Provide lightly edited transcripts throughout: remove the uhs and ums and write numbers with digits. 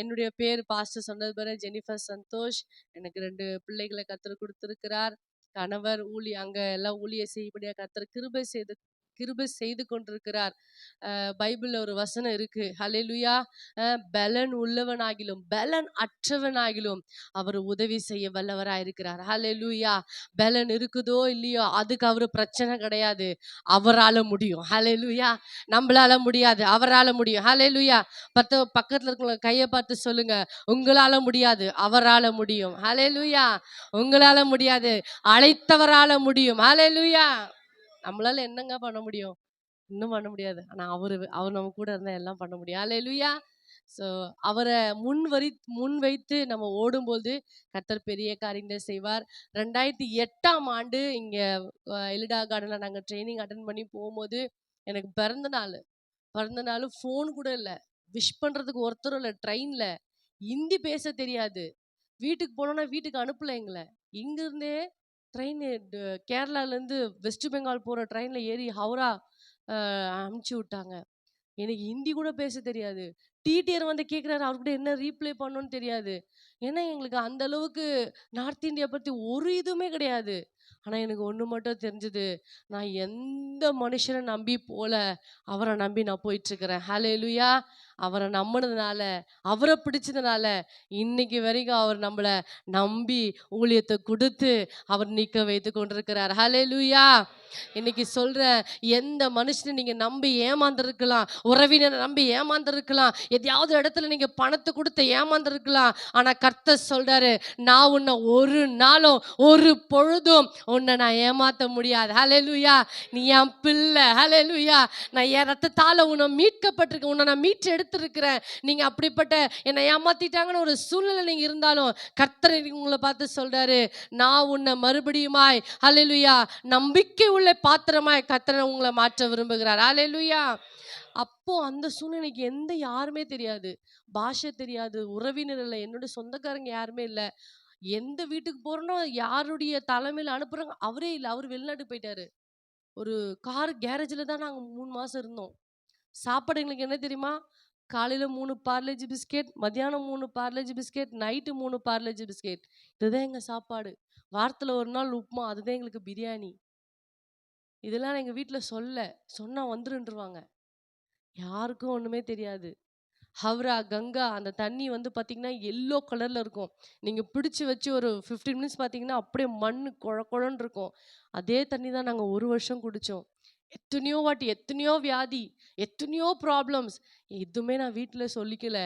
என்னுடைய பேர் பாஸ்டர் சொன்னது போல ஜெனிஃபர் சந்தோஷ். எனக்கு 2 பிள்ளைகளை கர்த்தர் கொடுத்திருக்கிறார். கணவர் அங்க எல்லாம் ஊழியம் செய்யும்படியா கர்த்தர் கிருபை செய்து கொண்டிருக்கிறார். பைபிள்ல ஒரு வசனம் இருக்கு. ஹல்லேலூயா. பலன் உள்ளவனாகிலும் பலன் அற்றவனாகிலும் அவர் உதவி செய்ய வல்லவராய் இருக்கிறார். ஹல்லேலூயா. பலன் இருக்குதோ இல்லையோ அதுக்கு அவரு பிரச்சனை கிடையாது. அவரால முடியும். ஹல்லேலூயா. நம்மளால முடியாது, அவரால முடியும். ஹல்லேலூயா. பக்கத்துல இருக்கவங்க கையை பார்த்து சொல்லுங்க, உங்களால முடியாது, அவரால முடியும். ஹல்லேலூயா. உங்களால முடியாது, அழைத்தவரால முடியும். ஹல்லேலூயா. நம்மளால என்னங்க பண்ண முடியும்? இன்னும் பண்ண முடியாது. ஆனா அவர் நம்ம கூட இருந்தா எல்லாம் பண்ண முடியும். ஹல்லேலூயா. ஸோ அவரை முன் வைத்து நம்ம ஓடும்போது கர்த்தர் பெரிய காரியங்களை செய்வார். 2008ஆம் ஆண்டு இங்க எலிடா கார்டன்ல நாங்க ட்ரைனிங் அட்டன் பண்ணி போகும்போது எனக்கு பிறந்த நாள் ஃபோன் கூட இல்லை, விஷ் பண்றதுக்கு ஒருத்தரும் இல்லை. ட்ரெயின்ல ஹிந்தி பேச தெரியாது. வீட்டுக்கு போனோம்னா வீட்டுக்கு அனுப்பல எங்களை. இங்கிருந்தே ட்ரெயின் கேரளாலேருந்து வெஸ்ட் பெங்கால் போகிற ட்ரெயினில் ஏறி ஹவுரா அனுப்பிச்சி விட்டாங்க. எனக்கு ஹிந்தி கூட பேச தெரியாது. டிடிஆர் வந்து கேட்குறாரு, அவர்கிட்ட என்ன ரீப்ளே பண்ணணும்னு தெரியாது. ஏன்னா எங்களுக்கு அந்த அளவுக்கு நார்த் இந்தியா பற்றி ஒரு இதுவுமே கிடையாது. ஆனால் எனக்கு ஒன்று மட்டும் தெரிஞ்சது, நான் எந்த மனுஷனை நம்பி போல, அவரை நம்பி நான் போயிட்டுருக்கிறேன். ஹல்லேலூயா. அவரை நம்பினதுனால, அவரை பிடிச்சதுனால இன்னைக்கு வரைக்கும் அவர் நம்மளை நம்பி ஊழியத்தை கொடுத்து அவர் நிற்க வைத்து கொண்டிருக்கிறார். ஹல்லேலூயா. இன்னைக்கு சொல்றேன், எந்த மனுஷனை நீங்க நம்பி ஏமாந்துருக்கலாம், உறவினரை நம்பி ஏமாந்துருக்கலாம், எதையாவது இடத்துல நீங்க பணத்தை கொடுத்து ஏமாந்துருக்கலாம். ஆனா கர்த்தர் சொல்றாரு, நான் உன்னை ஒரு நாளும் ஒரு பொழுதும் உன்னை நான் ஏமாத்த முடியாது. ஹல்லேலூயா. நீ என் பிள்ளை. ஹல்லேலூயா. நான் என் ரத்தத்தால உன்னை மீட்கப்பட்டிருக்கேன், உன்னை நான் மீட்டு எடுத்திருக்கிறேன். நீங்க அப்படிப்பட்ட என்னை ஏமாத்திட்டாங்கன்னு ஒரு சூழ்நிலை நீங்க இருந்தாலும் கர்த்தர் உங்களை பார்த்து சொல்றாரு, நான் உன்னை மறுபடியுமாய் ஹல்லேலூயா நம்பிக்கை உள்ள பாத்திரமாய் கர்த்தர் உங்களை மாற்ற விரும்புகிறார். ஹல்லேலூயா. அப்போ அந்த சூழ்நிலைக்கு யாருமே தெரியாது, பாஷை தெரியாது, உறவினர் இல்லை, என்னோட சொந்தக்காரங்க யாருமே இல்லை. எந்த வீட்டுக்கு போறனோ யாருடைய தலைமையில் அனுப்புறாங்க அவரே இல்லை, அவர் வெளிநாட்டு போயிட்டாரு. ஒரு கார் கேரேஜில் தான் நாங்கள் 3 மாசம் இருந்தோம். சாப்பாடு எங்களுக்கு என்ன தெரியுமா? காலையில் 3 பார்லேஜி பிஸ்கெட், மத்தியானம் 3 Parle-G biscuit, night 3 Parle-G biscuit. இதுதான் எங்கள் சாப்பாடு. வாரத்தில் ஒரு நாள் உப்புமா, அதுதான் எங்களுக்கு பிரியாணி. இதெல்லாம் எங்கள் வீட்டில் சொன்னால் வந்துருன்றுவாங்க. யாருக்கும் ஒன்றுமே தெரியாது. ஹவ்ரா கங்கா அந்த தண்ணி வந்து பார்த்தீங்கன்னா எல்லோ கலரில் இருக்கும். நீங்கள் பிடிச்சி வச்சு ஒரு 15 மினிட்ஸ் பார்த்தீங்கன்னா அப்படியே மண் குழன்னு இருக்கும். அதே தண்ணி தான் நாங்கள் 1 வருஷம் குடித்தோம். எத்தனையோ வாட்டி எத்தனையோ வியாதி, எத்தனையோ ப்ராப்ளம்ஸ், எதுவுமே நான் வீட்டில் சொல்லிக்கல.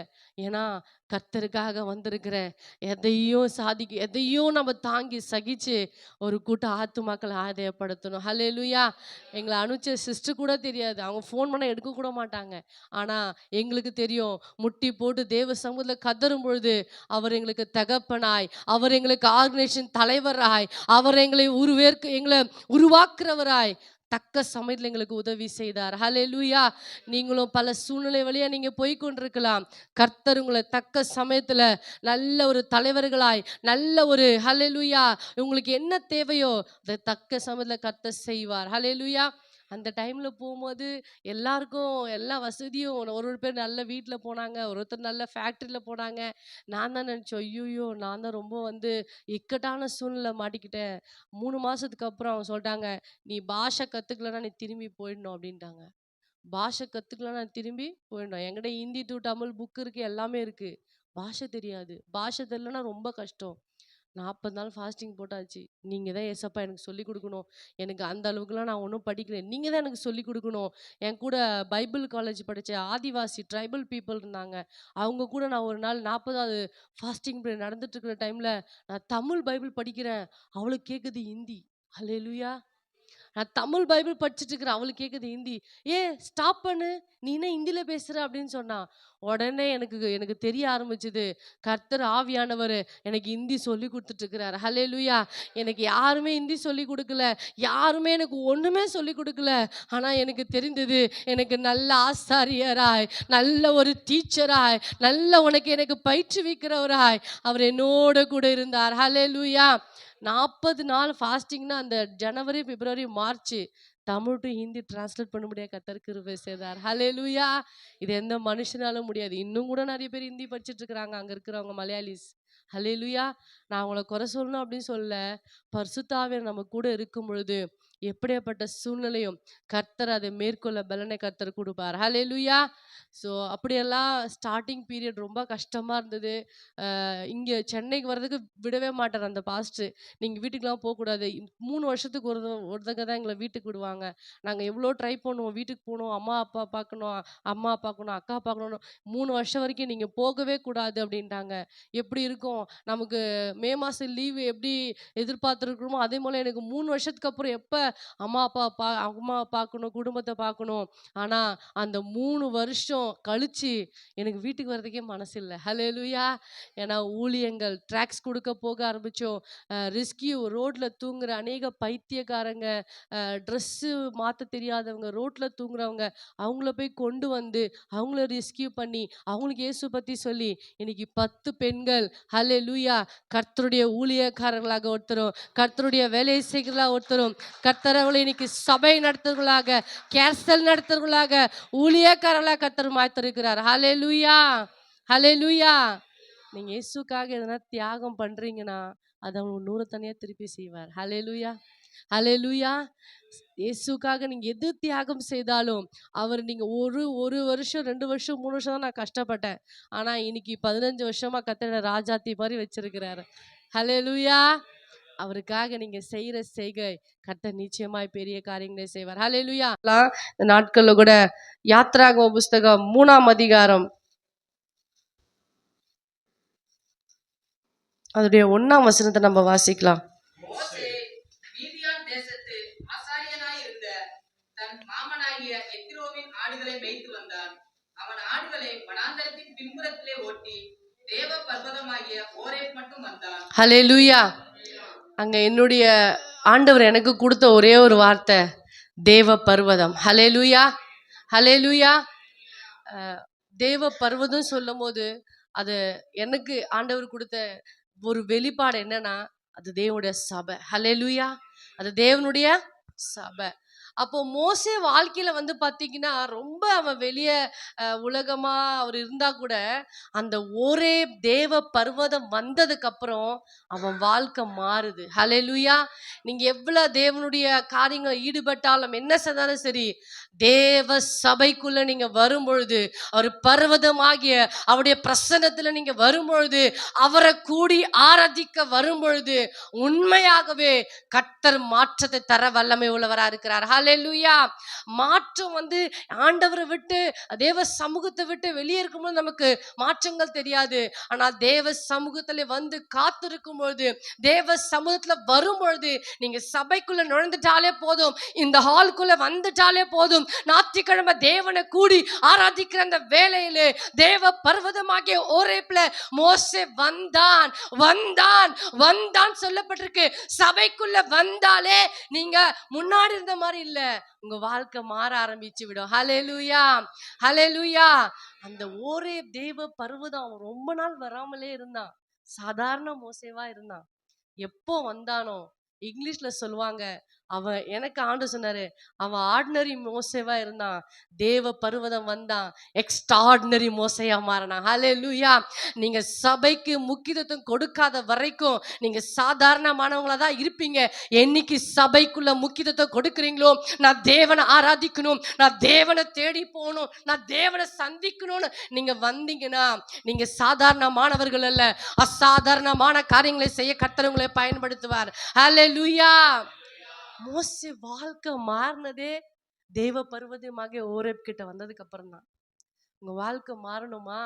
ஏன்னா கர்த்தருக்காக வந்திருக்கிறேன். எதையும் நம்ம தாங்கி சகிச்சு ஒரு கூட்டம் ஆத்துமாக்களை ஆதாயப்படுத்தணும். ஹல்லேலூயா. எங்களை அனுப்பிச்ச சிஸ்டர் கூட தெரியாது, அவங்க ஃபோன் பண்ண எடுக்க கூட மாட்டாங்க. ஆனால் எங்களுக்கு தெரியும், முட்டி போட்டு தேவ சமூகத்தில் கதறும் பொழுது அவர் எங்களுக்கு தகப்பனாய், அவர் எங்களுக்கு ஆர்கனைசேஷன் தலைவராய், அவர் எங்களை உருவாக்குறவராய் தக்க சமயத்தில் எங்களுக்கு உதவி செய்தார். ஹல்லேலூயா. நீங்களும் பல சூழ்நிலை வழியா நீங்க போய் கொண்டிருக்கலாம். கர்த்தர் உங்களை தக்க சமயத்துல நல்ல ஒரு தலைவர்களாய், நல்ல ஒரு ஹல்லேலூயா உங்களுக்கு என்ன தேவையோ அதை தக்க சமயத்துல கர்த்தர் செய்வார். ஹல்லேலூயா. அந்த டைம்ல போகும்போது எல்லாருக்கும் எல்லா வசதியும், ஒரு பேர் நல்ல வீட்டில் போனாங்க, ஒருத்தர் நல்ல ஃபேக்ட்ரியில் போனாங்க. நான் தான் நினச்சோம், ஐயோ நான் தான் ரொம்ப இக்கட்டான சூழ்நிலை மாட்டிக்கிட்டேன். 3 மாதத்துக்கு அப்புறம் அவங்க சொல்லிட்டாங்க, நீ பாஷை கற்றுக்கலன்னா நீ திரும்பி போயிடணும் அப்படின்ட்டாங்க. பாஷை கற்றுக்கலன்னா திரும்பி போயிடணும். என்கிட்ட ஹிந்தி டு தமிழ் புக் இருக்குது, எல்லாமே இருக்குது. பாஷை தெரியாது. பாஷை தெரியலன்னா ரொம்ப கஷ்டம். 40 நாள் ஃபாஸ்டிங் போட்டாச்சு. நீங்கள் தான் ஏசப்பா எனக்கு சொல்லிக் கொடுக்கணும். எனக்கு அந்த அளவுக்குலாம் நான் ஒன்றும் படிக்கிறேன், நீங்கள் தான் எனக்கு சொல்லிக் கொடுக்கணும். என் கூட பைபிள் காலேஜ் படித்த ஆதிவாசி ட்ரைபல் பீப்புள் இருந்தாங்க. அவங்க கூட நான் ஒரு நாள் 40வது ஃபாஸ்டிங் நடந்துட்டுருக்கிற டைமில் நான் தமிழ் பைபிள் படிக்கிறேன், அவளுக்கு கேட்குது ஹிந்தி. ஹல்லேலூயா. நான் தமிழ் பைபிள் படிச்சுட்டு இருக்கிறேன், அவளுக்கு கேட்குது ஹிந்தி. ஸ்டாப் பண்ணு, நீ என்ன ஹிந்தியில் பேசுகிற அப்படின்னு சொன்னா. உடனே எனக்கு தெரிய ஆரம்பிச்சுது, கர்த்தர் ஆவியானவர் எனக்கு ஹிந்தி சொல்லி கொடுத்துட்ருக்கிறார். ஹல்லேலூயா. எனக்கு யாருமே ஹிந்தி சொல்லி கொடுக்கல, யாருமே எனக்கு ஒன்றுமே சொல்லி கொடுக்கல. ஆனால் எனக்கு தெரிந்தது, எனக்கு நல்ல ஆசாரியராய், நல்ல ஒரு டீச்சராய், எனக்கு பயிற்றுவிக்கிறவராய் அவர் என்னோட கூட இருந்தார். ஹல்லேலூயா. 40 நாள் ஃபாஸ்டிங்னா அந்த ஜனவரி, பிப்ரவரி, மார்ச் தமிழ் டு ஹிந்தி டிரான்ஸ்லேட் பண்ண முடியாது, கர்த்தர் கிருபை செய்தார். ஹalleluya. இது எந்த மனுஷனாலும் முடியாது. இன்னும் கூட நிறைய பேர் ஹிந்தி படிச்சுட்டு இருக்கிறாங்க அங்க இருக்கிறவங்க மலையாளிஸ். ஹalleluya. நான் அவங்கள குறை சொல்லணும் அப்படின்னு சொல்ல, பரிசுத்த ஆவியானவர் நம்ம கூட இருக்கும் பொழுது எப்படியாப்பட்ட சூழ்நிலையும் கர்த்தர் அதை மேற்கொள்ள பலனை கர்த்தர் கொடுப்பார். ஹalleluya. ஸோ அப்படியெல்லாம் ஸ்டார்டிங் பீரியட் ரொம்ப கஷ்டமா இருந்தது. இங்கே சென்னைக்கு வர்றதுக்கு விடவே மாட்டார் அந்த பாஸ்டர். நீங்கள் வீட்டுக்கெலாம் போகக்கூடாது, 3 வருஷத்துக்கு ஒரு தடவை தான் எங்களை வீட்டுக்கு விடுவாங்க. நாங்கள் எவ்வளோ ட்ரை பண்ணுவோம், வீட்டுக்கு போகணும், அம்மா அப்பா பார்க்கணும், அம்மா பார்க்கணும், அக்கா பார்க்கணும்னு. 3 வருஷம் வரைக்கும் நீங்கள் போகவே கூடாது அப்படின்ட்டாங்க. எப்படி இருக்கும் நமக்கு? மே மாதம் லீவு எப்படி எதிர்பார்த்துருக்கணுமோ அதே போல் எனக்கு 3 வருஷத்துக்கு அப்புறம் எப்போ அம்மா பார்க்கணும், குடும்பத்தை பார்க்கணும். ஆனால் அந்த 3 வருஷம் கழிச்சு எனக்கு வீட்டுக்கு வர்றதுக்கே மனசு இல்லை. ஹல்லேலூயா. ஏன்னா ஊழியங்கள் ட்ராக்ஸ் கொடுக்க போக ஆரம்பித்தோம். ரெஸ்கியூ ரோட்டில் தூங்குற அநேக பைத்தியக்காரங்க, ட்ரெஸ்ஸு மாற்ற தெரியாதவங்க, ரோட்டில் தூங்குறவங்க, அவங்கள போய் கொண்டு வந்து அவங்கள ரெஸ்கியூ பண்ணி அவங்களுக்கு இயேசு பற்றி சொல்லி இன்னைக்கு 10 பெண்கள் ஹல்லேலூயா கர்த்தருடைய ஊழியக்காரர்களாக ஒருத்தரும், கர்த்தருடைய வேலை செய்கிறவர்களாக ஒருத்தரும், கர்த்தரவங்களை இன்னைக்கு சபை நடத்துகிறவர்களாக, கேர்சல் நடத்துகிறவர்களாக, ஊழியக்காரர்களாக கர்த்தர் மாற்றிருக்கிறார். ஹல்லேலூயா. ஹல்லேலூயா. நீங்க இயேசுக்காக எதனா தியாகம் பண்றீங்கன்னா அதை அவங்க 100 தனியா திருப்பி செய்வார். ஹல்லேலூயா. ஹல்லேலூயா. இயேசுக்காக நீங்க எது தியாகம் செய்தாலும் அவர், நீங்க ஒரு ஒரு வருஷம் 2 வருஷம் 3 வருஷம் தான் நான் கஷ்டப்பட்டேன், ஆனா இன்னைக்கு 15 வருஷமா கர்த்தர் ராஜாத்தி மாதிரி வச்சிருக்கிறாரு. ஹல்லேலூயா. அவருக்காக நீங்க செய்யற செய்கை கர்த்தர் நிச்சயமாய் பெரிய காரியங்களை செய்வார். ஹல்லேலூயா. இந்த நாட்கள்ல கூட யாத்ராகம புஸ்தகம் 3ஆம் அதிகாரம் அதோடைய 1ஆம் வசனத்தை நம்ம வாசிக்கலாம். மோசே மீதியான் தேசத்து ஆசாரியனாய் இருந்த தன் மாமனாகிய எத்திரோவின் ஆடுகளை மேய்த்து வந்தான். அவன் ஆடுகளை வனாந்தரத்தின் பின்புறத்திலே ஓட்டி தேவ பர்வதமாகிய ஓரேப் மட்டும் வந்தான். ஹல்லேலூயா. அங்க என்னுடைய ஆண்டவர் எனக்கு கொடுத்த ஒரே ஒரு வார்த்தை தேவ பர்வதம். ஹல்லேலூயா. ஹல்லேலூயா. தேவ பர்வதம் சொல்லும் போது அது எனக்கு ஆண்டவர் கொடுத்த ஒரு வெளிப்பாடு என்னன்னா, அது தேவனுடைய சபை. ஹல்லேலூயா. அது தேவனுடைய சபை. அப்போ மோசே வாழ்க்கையில வந்து பாத்தீங்கன்னா ரொம்ப அவன் வெளியே உலகமா அவர் இருந்தா கூட அந்த ஒரே தேவ பர்வதம் வந்ததுக்கு அப்புறம் அவன் வாழ்க்கை மாறுது. ஹல்லேலூயா. நீங்க எவ்வளவு தேவனுடைய காரியங்களை ஈடுபட்டாலும் என்ன செய்தாலும் சரி, தேவ சபைக்குள்ள நீங்க வரும்பொழுது, அவர் பர்வதமாகிய அவருடைய பிரசன்னத்துல நீங்க வரும்பொழுது, அவரை கூடி ஆராதிக்க வரும்பொழுது உண்மையாகவே கர்த்தர் மாற்றத்தை தர வல்லமை உள்ளவரா இருக்கிறார். ஹல்லேலூயா. மாற்றம் வந்து ஆண்டவரை விட்டு தேவ சமூகத்தை விட்டு வெளியே இருக்கும்போது நமக்கு மாற்றங்கள் தெரியாது. ஆனா தேவ சமூகத்துல வந்து காத்திருக்கும் பொழுது, தேவ சமூகத்துல வரும்பொழுது, நீங்க சபைக்குள்ள நுழைந்துட்டாலே போதும், இந்த ஹால்குள்ள வந்துட்டாலே போதும், ஞாயிற்றுக்கிழமை தேவனை கூடி ஆராதிக்கிற அந்த வேளையிலே தேவ பர்வதமாகிய ஓரேப்ல மோசே வந்தான் வந்தான் வந்தான் சொல்லப்பட்டிருக்கு. சபைக்குள்ள வந்தாலே நீங்க முன்னாடி இருந்த மாதிரி இல்ல, உங்க வாழ்க்கை மாற ஆரம்பிச்சு விடும். ஹல்லேலூயா. ஹல்லேலூயா. அந்த ஒரே தேவ பர்வதம் அவன் ரொம்ப நாள் வராமலே இருந்தான். சாதாரண மோசேவா இருந்தான். எப்போ வந்தானோ, இங்கிலீஷ்ல சொல்லுவாங்க, அவன் எனக்கு ஆண்டு சொன்னாரு, அவன் ஆர்டினரி மோசேவா இருந்தான், தேவ பர்வதம் வந்தான், எக்ஸ்ட்ராடினரி மோசையா மாறினான். ஹல்லேலூயா. நீங்க சபைக்கு முக்கியத்துவம் கொடுக்காத வரைக்கும் நீங்க சாதாரணமானவங்களா தான் இருப்பீங்க. என்னைக்கு சபைக்குள்ள முக்கியத்துவம் கொடுக்குறீங்களோ, நான் தேவனை ஆராதிக்கணும், நான் தேவனை தேடி போகணும், நான் தேவனை சந்திக்கணும்னு நீங்க வந்தீங்கன்னா, நீங்க சாதாரணமானவர்கள் அல்ல, அசாதாரணமான காரியங்களை செய்ய கர்த்தர் உங்களை பயன்படுத்துவார். ஹல்லேலூயா. மோசே வாழ்க்கை மாறினதே தேவ பர்வதமாக ஓரேப் கிட்ட வந்ததுக்கு அப்புறம் தான். உங்க வாழ்க்கை மாறணுமா,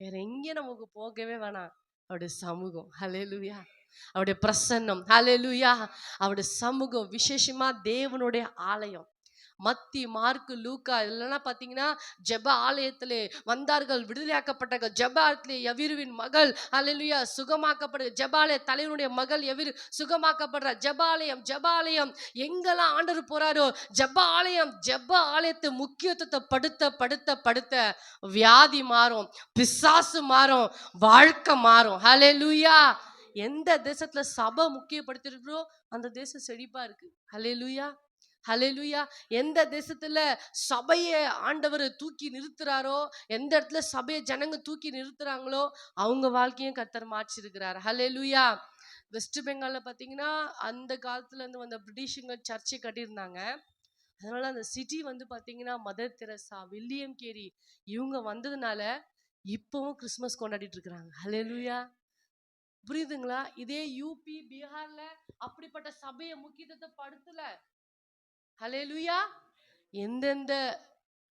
வேற எங்கேயும் நமக்கு போகவே வேணாம், அவருடைய சமூகம். ஹல்லேலூயா. அவருடைய பிரசன்னம். ஹல்லேலூயா. அவருடைய சமூகம், விசேஷமா தேவனுடைய ஆலயம். மத்தி, மார்க்கு, லூக்கா இதெல்லாம் பார்த்தீங்கன்னா ஜெப ஆலயத்திலே வந்தார்கள், விடுதலையாக்கப்பட்டார்கள். ஜெப ஆலயத்திலே யவீருவின் மகள் ஹல்லேலூயா சுகமாக்கப்படுற, ஜெபாலய தலைவனுடைய மகள் யவீரு சுகமாக்கப்படுற. ஜெபாலயம் ஜெபாலயம் எங்கெல்லாம் ஆண்டவர் போறாரோ, ஜெபாலயம் ஜெப ஆலயத்தை முக்கியத்துவத்தை படுத்த படுத்த படுத்த வியாதி மாறும், பிசாசு மாறும், வாழ்க்கை மாறும். ஹல்லேலூயா. எந்த தேசத்துல சபை முக்கியப்படுத்திருக்கிறோ அந்த தேசம் செழிப்பா இருக்கு. ஹல்லேலூயா. ஹல்லேலூயா. எந்த தேசத்துல சபையை ஆண்டவர் தூக்கி நிறுத்துறாரோ, எந்த இடத்துல சபையை ஜனங்க தூக்கி நிறுத்துறாங்களோ அவங்க வாழ்க்கையும் கர்த்தர் மாற்றிருக்கிறார். ஹல்லேலூயா. வெஸ்ட் பெங்கால்ல பாத்தீங்கன்னா அந்த காலத்துல இருந்து வந்த பிரிட்டிஷுங்க சர்ச்சை கட்டியிருந்தாங்க. அதனால அந்த சிட்டி வந்து பாத்தீங்கன்னா மதர் தெரசா, வில்லியம் கேரி இவங்க வந்ததுனால இப்பவும் கிறிஸ்துமஸ் கொண்டாடிட்டு இருக்கிறாங்க. ஹல்லேலூயா. புரியுதுங்களா? இதே யூபி, பீகார்ல அப்படிப்பட்ட சபையை முக்கியத்துவத்தை படுத்தல. ஹல்லேலூயா. எந்தெந்த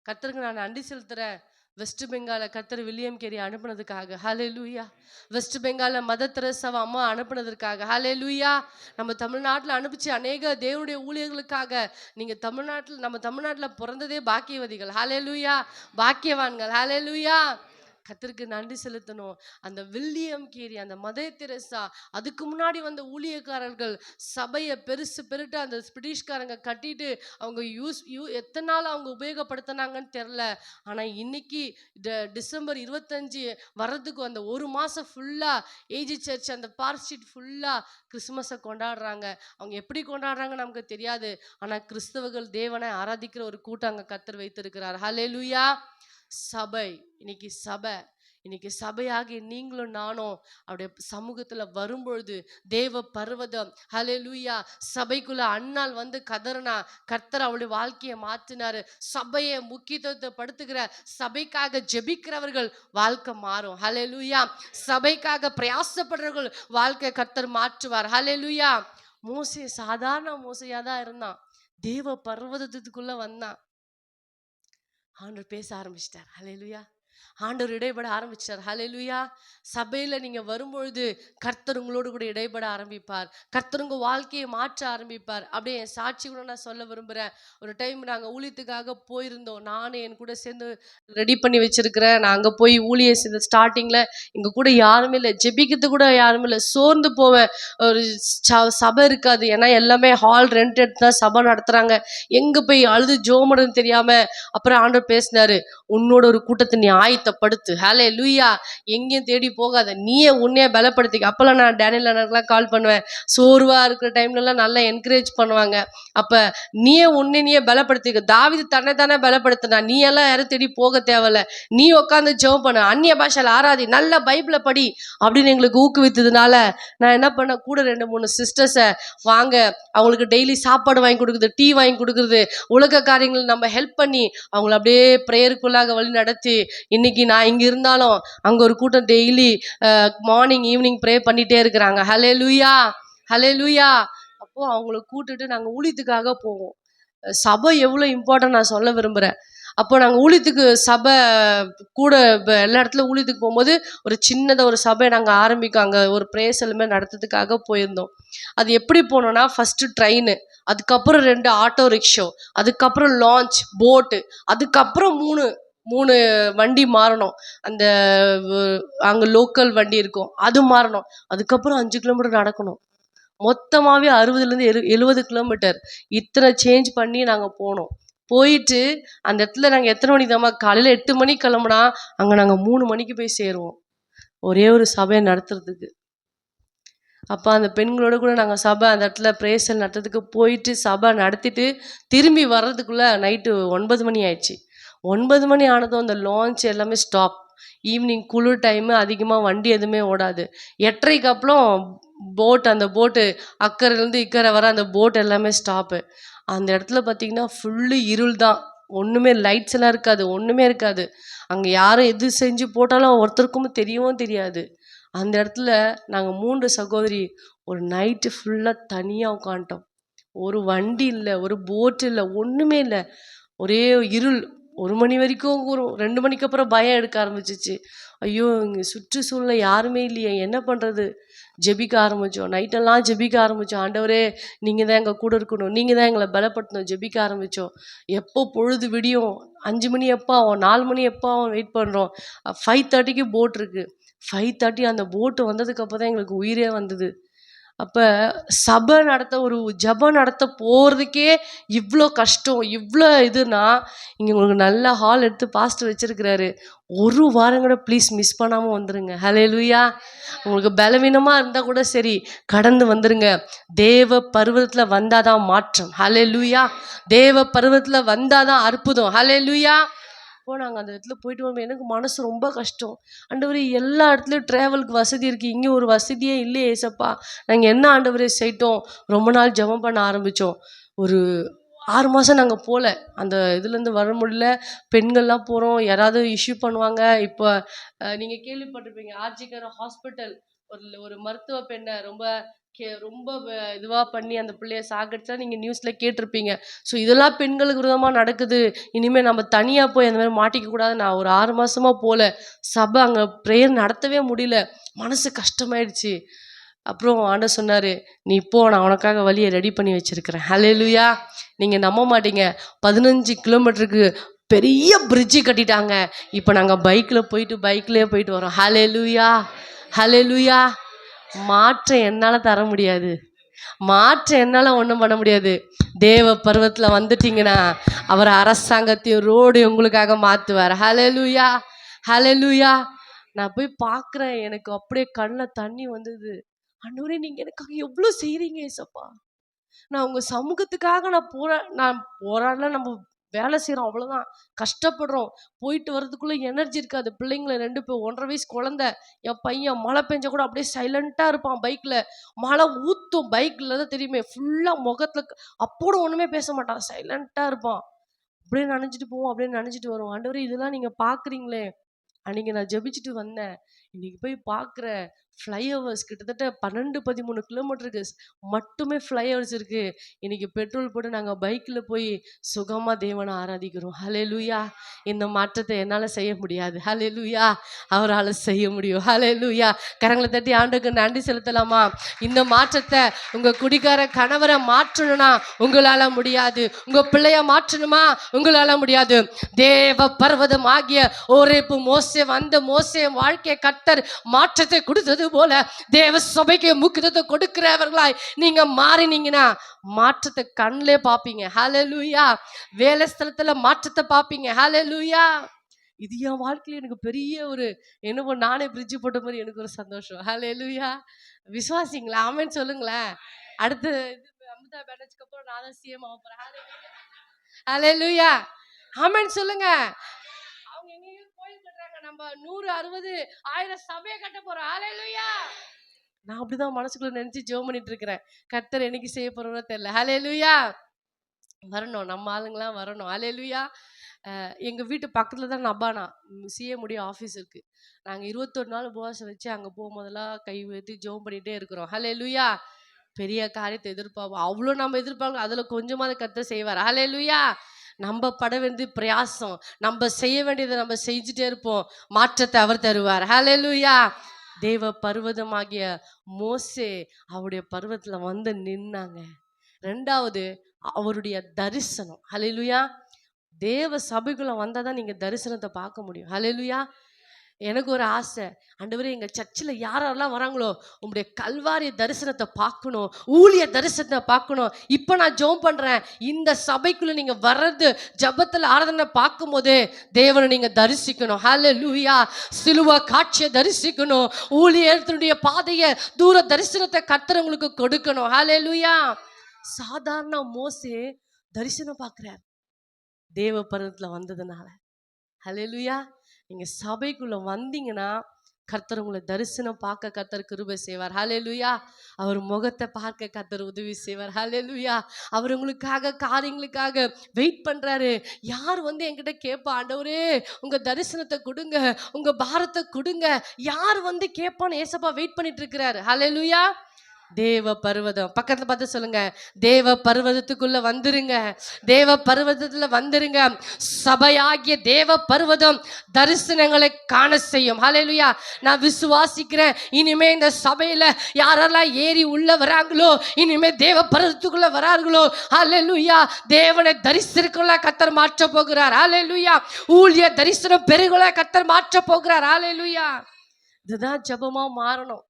கர்த்தருக்கு நான் நன்றி செலுத்துறேன். வெஸ்ட் பெங்கால கர்த்தர் வில்லியம் கேரி அனுப்புனதுக்காக. ஹல்லேலூயா. வெஸ்ட் பெங்கால மதர் தெரசாவை அம்மா அனுப்புனதற்காக. ஹல்லேலூயா. நம்ம தமிழ்நாட்டில் அனுப்பிச்சு அநேக தேவனுடைய ஊழியர்களுக்காக. நீங்க நம்ம தமிழ்நாட்டில் பிறந்ததே பாக்கியவதிகள். ஹல்லேலூயா. பாக்கியவான்கள். ஹல்லேலூயா. கர்த்தருக்கு நன்றி செலுத்தணும். அந்த வில்லியம் கேரி, அந்த மதர் தெரசா, அதுக்கு முன்னாடி வந்த ஊழியக்காரர்கள் சபையை பெருட்டு அந்த பிரிட்டிஷ்காரங்க கட்டிட்டு அவங்க எத்தனை நாள் அவங்க உபயோகப்படுத்தினாங்கன்னு தெரில. ஆனால் இன்னைக்கு டிசம்பர் 25 வர்றதுக்கு அந்த ஒரு மாதம் ஃபுல்லாக ஏஜி சர்ச் அந்த பார்க் ஸ்ட்ரீட் ஃபுல்லாக கிறிஸ்துமஸை கொண்டாடுறாங்க. அவங்க எப்படி கொண்டாடுறாங்க நமக்கு தெரியாது. ஆனால் கிறிஸ்தவர்கள் தேவனை ஆராதிக்கிற ஒரு கூட்டம் அங்கே கர்த்தர் வைத்திருக்கிறார். ஹல்லேலூயா. சபை இன்னைக்கு சபையாகி நீங்களும் நானும் அவருடைய சமூகத்துல வரும்பொழுது தேவ பர்வதம், ஹல்லேலூயா, சபைக்குள்ள அண்ணால் வந்து கதறினா கர்த்தர் அவளுடைய வாழ்க்கையை மாற்றினாரு. சபையை முக்கியத்துவத்தை படுத்துகிற சபைக்காக ஜெபிக்கிறவர்கள் வாழ்க்கை மாறும். ஹல்லேலூயா. சபைக்காக பிரயாசப்படுறவர்கள் வாழ்க்கை கர்த்தர் மாற்றுவார். ஹல்லேலூயா. மோசே சாதாரண மோசையா தான் இருந்தான். தேவ பர்வதத்துக்குள்ள வந்தான். ஆண்டவர் பேச ஆரம்பிச்சிட்டார். ஹல்லேலூயா. ஆண்டவர் இடைப்பட ஆரம்பிச்சார். ஹல்லேலூயா. சபையில நீங்க வரும்பொழுது கர்த்தர் உங்களோடு கூட இடைப்பட ஆரம்பிப்பார். கர்த்தர் உங்க வாழ்க்கையை மாற்ற ஆரம்பிப்பார். அப்படியே என் சாட்சி கூட நான் சொல்ல விரும்புறேன். ஒரு டைம் நாங்க ஊழியத்துக்காக போயிருந்தோம். நானும் என் கூட சேர்ந்து ரெடி பண்ணி வச்சிருக்கிறேன். நான் அங்க போய் ஊழிய ஸ்டார்டிங்ல எங்க கூட யாருமே இல்லை, ஜெபிக்கிறது கூட யாருமே இல்லை. சோர்ந்து போவேன். ஒரு சபை இருக்காது. ஏன்னா எல்லாமே ஹால் ரெண்ட் எடுத்து தான் சபை நடத்துறாங்க. எங்க போய் அழுது ஜோமடுன்னு தெரியாம அப்புறம் ஆண்டவர் பேசினாரு, உன்னோட ஒரு கூட்டத்தை நீ ஆயத்தப்படுத்து. ஹல்லேலூயா. எங்கேயும் தேடி போகாத, நீயே உன்னையே பலப்படுத்திக்க. அப்பெல்லாம் நான் டேனியல் அண்ணனுக்குலாம் கால் பண்ணுவேன். சோர்வா இருக்கிற டைம்லலாம் நல்லா என்கரேஜ் பண்ணுவாங்க. அப்ப நீயே உன்னையே பலப்படுத்திக்க. தாவீது தன்னை பலப்படுத்தினா. நீ எல்லாம் யாரும் தேடி போக தேவையில்ல. நீ உட்காந்து ஜெபம் பண்ணு, அந்நிய பாஷையில் ஆராதி, நல்ல பைபிளை படி அப்படின்னு எங்களுக்கு ஊக்குவித்ததுனால நான் என்ன பண்ண, கூட 2-3 சிஸ்டர்ஸை வாங்க அவங்களுக்கு டெய்லி சாப்பாடு வாங்கி கொடுக்குறது, டீ வாங்கி கொடுக்குறது, உலக காரியங்கள் நம்ம ஹெல்ப் பண்ணி அவங்கள அப்படியே ப்ரேயருக்குள்ளாக வழி நடத்தி இன்னைக்கு நான் இங்கே இருந்தாலும் அங்கே ஒரு கூட்டம் டெய்லி மார்னிங் ஈவினிங் ப்ரே பண்ணிகிட்டே இருக்கிறாங்க. ஹல்லேலூயா. ஹல்லேலூயா. அப்போது அவங்கள கூட்டுட்டு நாங்கள் ஊழியத்துக்காக போவோம். சபை எவ்வளோ இம்பார்ட்டன்ட் நான் சொல்ல விரும்புகிறேன். அப்போ நாங்கள் ஊழியத்துக்கு சபை கூட எல்லா இடத்துல ஊழியத்துக்கு போகும்போது ஒரு சின்னதாக ஒரு சபை நாங்கள் ஆரம்பிக்கோம். அங்கே ஒரு ப்ரேயர்ஸ் எல்லாமே நடத்துறதுக்காக போயிருந்தோம். அது எப்படி போனோன்னா, ஃபஸ்ட்டு ட்ரெயின், அதுக்கப்புறம் 2 ஆட்டோ ரிக்ஷோ, அதுக்கப்புறம் லான்ச், போட்டு, அதுக்கப்புறம் 3 வண்டி மாறணும். அந்த அங்கே லோக்கல் வண்டி இருக்கும், அது மாறணும். அதுக்கப்புறம் 5 கிலோமீட்டர் நடக்கணும். மொத்தமாகவே 60லேருந்து 70 கிலோமீட்டர் இத்தனை சேஞ்ச் பண்ணி நாங்கள் போனோம். போயிட்டு அந்த இடத்துல நாங்கள் எத்தனை மணிக்கு தாம்மா, காலையில் 8 மணிக்கு கிளம்புனா அங்கே நாங்கள் 3 மணிக்கு போய் சேருவோம், ஒரே ஒரு சபையை நடத்துறதுக்கு. அப்போ அந்த பெண்களோட கூட நாங்கள் சபை அந்த இடத்துல பிரேசல் நடத்துறதுக்கு போயிட்டு சபை நடத்திட்டு திரும்பி வர்றதுக்குள்ளே நைட்டு 9 மணி ஆயிடுச்சு. 9 மணி ஆனதும் அந்த லான்ச் எல்லாமே ஸ்டாப். ஈவினிங் குளிர் டைமு, அதிகமாக வண்டி எதுவுமே ஓடாது. 8:30க்கு அப்புறம் அந்த போட்டு அக்கறையிலேருந்து இக்கரை வர அந்த போட் எல்லாமே ஸ்டாப்பு. அந்த இடத்துல பார்த்திங்கன்னா ஃபுல்லு இருள் தான். ஒன்றுமே லைட்ஸ் எல்லாம் இருக்காது, ஒன்றுமே இருக்காது. அங்கே யாரும் எது செஞ்சு போட்டாலும் ஒருத்தருக்கும் தெரியவும் தெரியாது. அந்த இடத்துல நாங்கள் 3 சகோதரி ஒரு நைட்டு ஃபுல்லாக தனியாக உட்காந்துட்டோம். ஒரு வண்டி இல்லை, ஒரு போட் இல்லை, ஒன்றுமே இல்லை. ஒரே இருள். 1 மணி வரைக்கும், ஒரு 2 மணிக்கு அப்புறம் பயம் எடுக்க ஆரம்பிச்சிச்சு. ஐயோ, இங்கே சுற்றுச்சூழலை யாருமே இல்லையே, என்ன பண்ணுறது? ஜெபிக்க ஆரம்பித்தோம். நைட்டெல்லாம் ஜெபிக்க ஆரம்பித்தோம். ஆண்டவரே, நீங்கள் தான் எங்கள் கூட இருக்கணும், நீங்கள் தான் எங்களை பலப்படுத்தணும். ஜெபிக்க ஆரம்பித்தோம். எப்போ பொழுது விடியும், 5 மணி எப்போ ஆகும், 4 மணி எப்போ ஆகும் வெயிட் பண்ணுறோம். 5:30க்கு போட் இருக்குது. 5:30 அந்த போட்டு வந்ததுக்கப்புறம் தான் எங்களுக்கு உயிரே வந்தது. அப்ப சபை நடத்த ஒரு ஜெபம் நடத்த போறதுக்கே இவ்ளோ கஷ்டம், இவ்ளோ இதுன்னா, இங்க உங்களுக்கு நல்ல ஹால் எடுத்து பாஸ்டர் வச்சிருக்கிறாரு. ஒரு வாரம் கூட ப்ளீஸ் மிஸ் பண்ணாம வந்துருங்க. ஹல்லேலூயா! உங்களுக்கு பலவீனமா இருந்தா கூட சரி, கடந்து வந்துருங்க. தேவ பர்வதத்துல வந்தா தான் மாற்றம். ஹல்லேலூயா! தேவ பர்வதத்துல வந்தா தான் அற்புதம். ஹல்லேலூயா! நாங்க அந்த இடத்துல போயிட்டு வரும்போது எனக்கு மனசு ரொம்ப கஷ்டம். ஆண்டவரே, எல்லா இடத்துலயும் டிராவலுக்கு வசதி இருக்கு, இங்கே ஒரு வசதியே இல்லையே ஏசப்பா, நாங்கள் என்ன ஆண்டவரே செய்யிட்டோம். ரொம்ப நாள் ஜெபம் பண்ண ஆரம்பித்தோம். ஒரு 6 மாதம் நாங்கள் போகல, அந்த இதுலேருந்து வர முடியல. பெண்கள்லாம் போகிறோம், யாராவது இஷ்யூ பண்ணுவாங்க. இப்போ நீங்கள் கேள்விப்பட்டிருப்பீங்க, ஆர்ஜிகர் ஹாஸ்பிட்டல் ஒரு ஒரு மருத்துவ பெண்ணை ரொம்ப இதுவாக பண்ணி அந்த பிள்ளைய சாகடிச்சா நீங்கள் நியூஸில் கேட்டிருப்பீங்க. ஸோ இதெல்லாம் பெண்களுக்கு விரோதமாக நடக்குது. இனிமேல் நம்ம தனியாக போய் அந்த மாதிரி மாட்டிக்க கூடாது. நான் ஒரு 6 மாதமாக போகல, சபை அங்கே ப்ரேயர் நடத்தவே முடியல, மனசு கஷ்டமாயிடுச்சு. அப்புறம் ஆண்டவர் சொன்னார், நீ போ, நான் உனக்காக வழியை ரெடி பண்ணி வச்சிருக்கிறேன். ஹல்லேலூயா! நீங்கள் நம்ப மாட்டீங்க, 15 கிலோமீட்டருக்கு பெரிய பிரிட்ஜு கட்டிட்டாங்க. இப்போ நாங்கள் பைக்லேயே போயிட்டு வரோம். ஹல்லேலூயா! ஹல்லேலூயா! மாற்றம் என்னால் தர முடியாது, மாற்றம் என்னால் ஒன்றும் பண்ண முடியாது. தேவ பருவத்தில் வந்துட்டீங்கன்னா அவர் அரசாங்கத்தையும் ரோடு உங்களுக்காக மாற்றுவார். ஹல்லேலூயா! ஹல்லேலூயா! நான் போய் பார்க்குறேன், எனக்கு அப்படியே கண்ணில் தண்ணி வந்தது. ஆண்டவரே, நீங்கள் எனக்காக எவ்வளோ செய்கிறீங்க ஏசப்பா. நான் உங்கள் சமூகத்துக்காக நான் போராடல, நம்ம வேலை செய்கிறோம், அவ்வளோதான், கஷ்டப்படுறோம். போயிட்டு வர்றதுக்குள்ளே எனர்ஜி இருக்காது. பிள்ளைங்களை 2 பேர், 1.5 வயசு குழந்தை. என் பையன் மழை பெஞ்சா கூட அப்படியே சைலண்ட்டாக இருப்பான். பைக்கில் மழை ஊற்றும், பைக்கில் தான் தெரியுமே, ஃபுல்லாக முகத்தில் அப்போட ஒன்றுமே பேச மாட்டான், சைலண்ட்டாக இருப்பான். அப்படியே நனைஞ்சிட்டு போவோம், அப்படியே நனைஞ்சிட்டு வரும். ஆண்டவரே, இதெல்லாம் நீங்கள் பார்க்குறீங்களே. அன்றைக்கி நான் ஜெபிச்சுட்டு வந்தேன், இன்றைக்கி போய் பார்க்குறேன், ஃப்ளைஓவர்ஸ் கிட்டத்தட்ட 12-13 கிலோமீட்டருக்கு மட்டுமே ஃப்ளைஓவர்ஸ் இருக்குது. இன்றைக்கி பெட்ரோல் போட்டு நாங்கள் பைக்கில் போய் சுகமாக தேவனை ஆராதிக்கிறோம். ஹல்லேலூயா! இந்த மாற்றத்தை என்னால் செய்ய முடியாது. ஹல்லேலூயா! அவரால் செய்ய முடியும். ஹல்லேலூயா! கரங்களை தட்டி ஆண்டுக்கு நன்றி செலுத்தலாமா? இந்த மாற்றத்தை உங்கள் குடிகார கணவரை மாற்றணும்னா உங்களால் முடியாது. உங்கள் பிள்ளைய மாற்றணுமா? உங்களால் முடியாது. தேவ பர்வதம் ஆகிய ஓரேப்பு மோசே வாழ்க்கையை கர்த்தர் மாற்றத்தை கொடுத்தது போல தேவ சபைக்கு முக்கியத்துவத்தை கொடுக்கிறவர்களாய் நீங்க மாறினீங்கன்னா மாற்றத்தை கண்ணிலே பார்ப்பீங்க. ஹல்லேலூயா! வேலை ஸ்தலத்துல மாற்றத்தை பார்ப்பீங்க. ஹல்லேலூயா! இது என் வாழ்க்கையில எனக்கு பெரிய ஒரு என்னவோ, நானே பிரிட்ஜ் போட்ட மாதிரி எனக்கு ஒரு சந்தோஷம். ஹல்லேலூயா! விசுவாசிங்களா? ஆமென் சொல்லுங்களேன். அடுத்து அமிதா பானர்ஜிக்கு அப்புறம் நான் தான் சிஎம் ஆக போறேன். ஹல்லேலூயா! ஆமென் சொல்லுங்க. அவங்க எங்கேயும் கோயில் கட்டுறாங்க, நம்ம 100, 60, 1000 சபையை கட்ட போறோம். ஹல்லேலூயா! நான் அப்படிதான் மனசுக்குள்ள நினைச்சு ஜெபம் பண்ணிட்டு இருக்கிறேன். கர்த்தர் என்னைக்கு செய்ய போறோம்னு தெரியல. ஹல்லேலூயா! வரணும், நம்ம ஆளுங்களாம் வரணும். ஹல்லேலூயா! எங்க வீட்டு பக்கத்துல தான் நபானா சிஎம் உடைய ஆஃபீஸ் இருக்கு. நாங்க 21 நாள் உபவாசம் வச்சு அங்க போகும்போதெல்லாம் கை உயர்த்தி ஜெபம் பண்ணிட்டே இருக்கிறோம். ஹல்லேலூயா! பெரிய காரியத்தை எதிர்பார்ப்போம். அவ்வளோ நம்ம எதிர்பார்க்கணும், அதுல கொஞ்சமாவது கர்த்தர் செய்வார். ஹல்லேலூயா! நம்ம பட வேண்டிய பிரயாசம், நம்ம செய்ய வேண்டியதை நம்ம செஞ்சுட்டே இருப்போம், மாற்றத்தை அவர் தருவார். ஹல்லேலூயா! தேவ பர்வதமாகிய மோசே அவருடைய பர்வத்துல வந்து நின்னாங்க. 2வது அவருடைய தரிசனம். ஹல்லேலூயா! தேவ சபைக்குள்ள வந்தாதான் நீங்க தரிசனத்தை பார்க்க முடியும். ஹல்லேலூயா! எனக்கு ஒரு ஆசை, ஆண்டவரே, எங்கள் சர்ச்சில் யாரெல்லாம் வராங்களோ உங்களுடைய கல்வாரி தரிசனத்தை பார்க்கணும், ஊழிய தரிசனத்தை பார்க்கணும். இப்போ நான் ஜெபம் பண்ணுறேன், இந்த சபைக்குள்ளே நீங்கள் வர்றது ஜெபத்தில் ஆராதனை பார்க்கும்போது தேவனை நீங்கள் தரிசிக்கணும். ஹல்லேலூயா! சிலுவை காட்சியை தரிசிக்கணும், ஊழியத்தினுடைய பாதையை தூர தரிசனத்தை கர்த்தர் உங்களுக்கு கொடுக்கணும். ஹல்லேலூயா! சாதாரண மோசே தரிசனம் பார்க்குறார் தேவ பர்வதத்தில் வந்ததுனால. ஹல்லேலூயா! நீங்கள் சபைக்குள்ளே வந்தீங்கன்னா கர்த்தர் உங்களை தரிசனம் பார்க்க கர்த்தர் கிருபை செய்வார். ஹல்லேலூயா! அவர் முகத்தை பார்க்க கர்த்தர் உதவி செய்வார். ஹல்லேலூயா! அவர் உங்களுக்காக காரியங்களுக்காக வெயிட் பண்ணுறாரு. யார் வந்து என்கிட்ட கேட்பா, ஆண்டவரே உங்கள் தரிசனத்தை கொடுங்க, உங்கள் பாரத்தை கொடுங்க, யார் வந்து கேட்பான்னு ஏசப்பா வெயிட் பண்ணிட்டு இருக்கிறாரு. ஹல்லேலூயா! தேவ பர்வதம் பக்கத்துல பார்த்து சொல்லுங்க, தேவ பர்வதத்துக்குள்ள வந்துருங்க, தேவ பர்வதத்துல வந்துருங்க. சபையாகிய தேவ பர்வதம் தரிசனங்களை காண செய்யும். ஹல்லேலூயா! நான் விசுவாசிக்கிறேன், இனிமே இந்த சபையில யாரெல்லாம் ஏறி உள்ள வராங்களோ, இனிமே தேவ பர்வதத்துக்குள்ள வரார்களோ, ஹல்லேலூயா, தேவனை தரிசனக்குள்ள கர்த்தர் மாற்ற போகிறார். ஹல்லேலூயா! ஊழிய தரிசனம் பெருகுல கர்த்தர் மாற்ற போகிறார். ஹல்லேலூயா! இதுதான் ஜெபமா மாறணும்.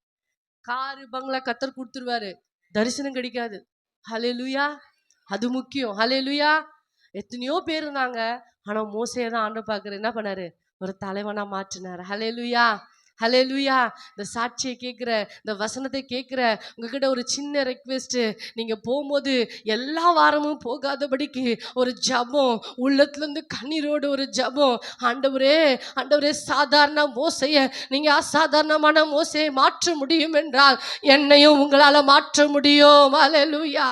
காரு பங்களா கத்தர் கொடுத்துருவாரு, தரிசனம் கிடைக்காது. ஹல்லேலூயா. அது முக்கியம். ஹல்லேலூயா. எத்தனையோ பேர் இருந்தாங்க, ஆனா மோசேயை தான் ஆண்டவர் பார்க்குறாரு. என்ன பண்ணாரு? ஒரு தலைவனா மாற்றினார். ஹல்லேலூயா. ஹல்லேலூயா. இந்த சாட்சியை கேட்குற, இந்த வசனத்தை கேட்குற உங்ககிட்ட ஒரு சின்ன ரெக்வெஸ்ட். நீங்க போகும்போது எல்லா வாரமும் போகாதபடிக்கு ஒரு ஜெபம், உள்ளத்துலேருந்து கண்ணீரோடு ஒரு ஜெபம். ஆண்டவரே, ஆண்டவரே, சாதாரண மோசையை நீங்க அசாதாரணமான மோசையை மாற்ற முடியும் என்றால் என்னையும் உங்களால மாற்ற முடியும். ஹல்லேலூயா.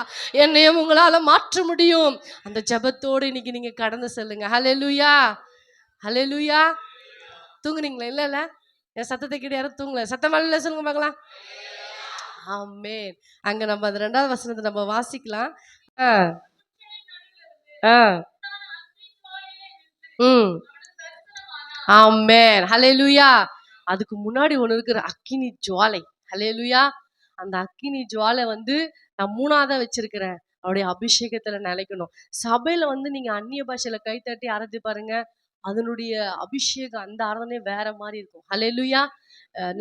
என்னையும் உங்களால மாற்ற முடியும். அந்த ஜெபத்தோடு இன்னைக்கு நீங்க கடந்து செல்லுங்க. ஹல்லேலூயா. ஹல்லேலூயா. தூங்குறீங்களா? இல்ல இல்ல, என் சத்தத்தை கேட்டு யாரும் தூங்கல. சத்தமா இல்ல சொல்லுங்க பார்க்கலாம். ஆமென். அங்க நம்ம அந்த 2வது வசனத்தை நம்ம வாசிக்கலாம். ஆ, ஆ, ம். ஆமென். ஹல்லேலூயா. அதுக்கு முன்னாடி ஒண்ணு இருக்கிற அக்கினி ஜுவாலை. ஹல்லேலூயா. அந்த அக்கினி ஜுவாலை வந்து நான் 3ஆவதா வச்சிருக்கிறேன். அவருடைய அபிஷேகத்துல நிலைக்கணும். சபையில வந்து நீங்க அந்நிய பாஷையில கைத்தட்டி ஆராதி பாருங்க. அதனுடைய அபிஷேகம், அந்த ஆராதனை வேற மாதிரி இருக்கும். ஹல்லேலூயா.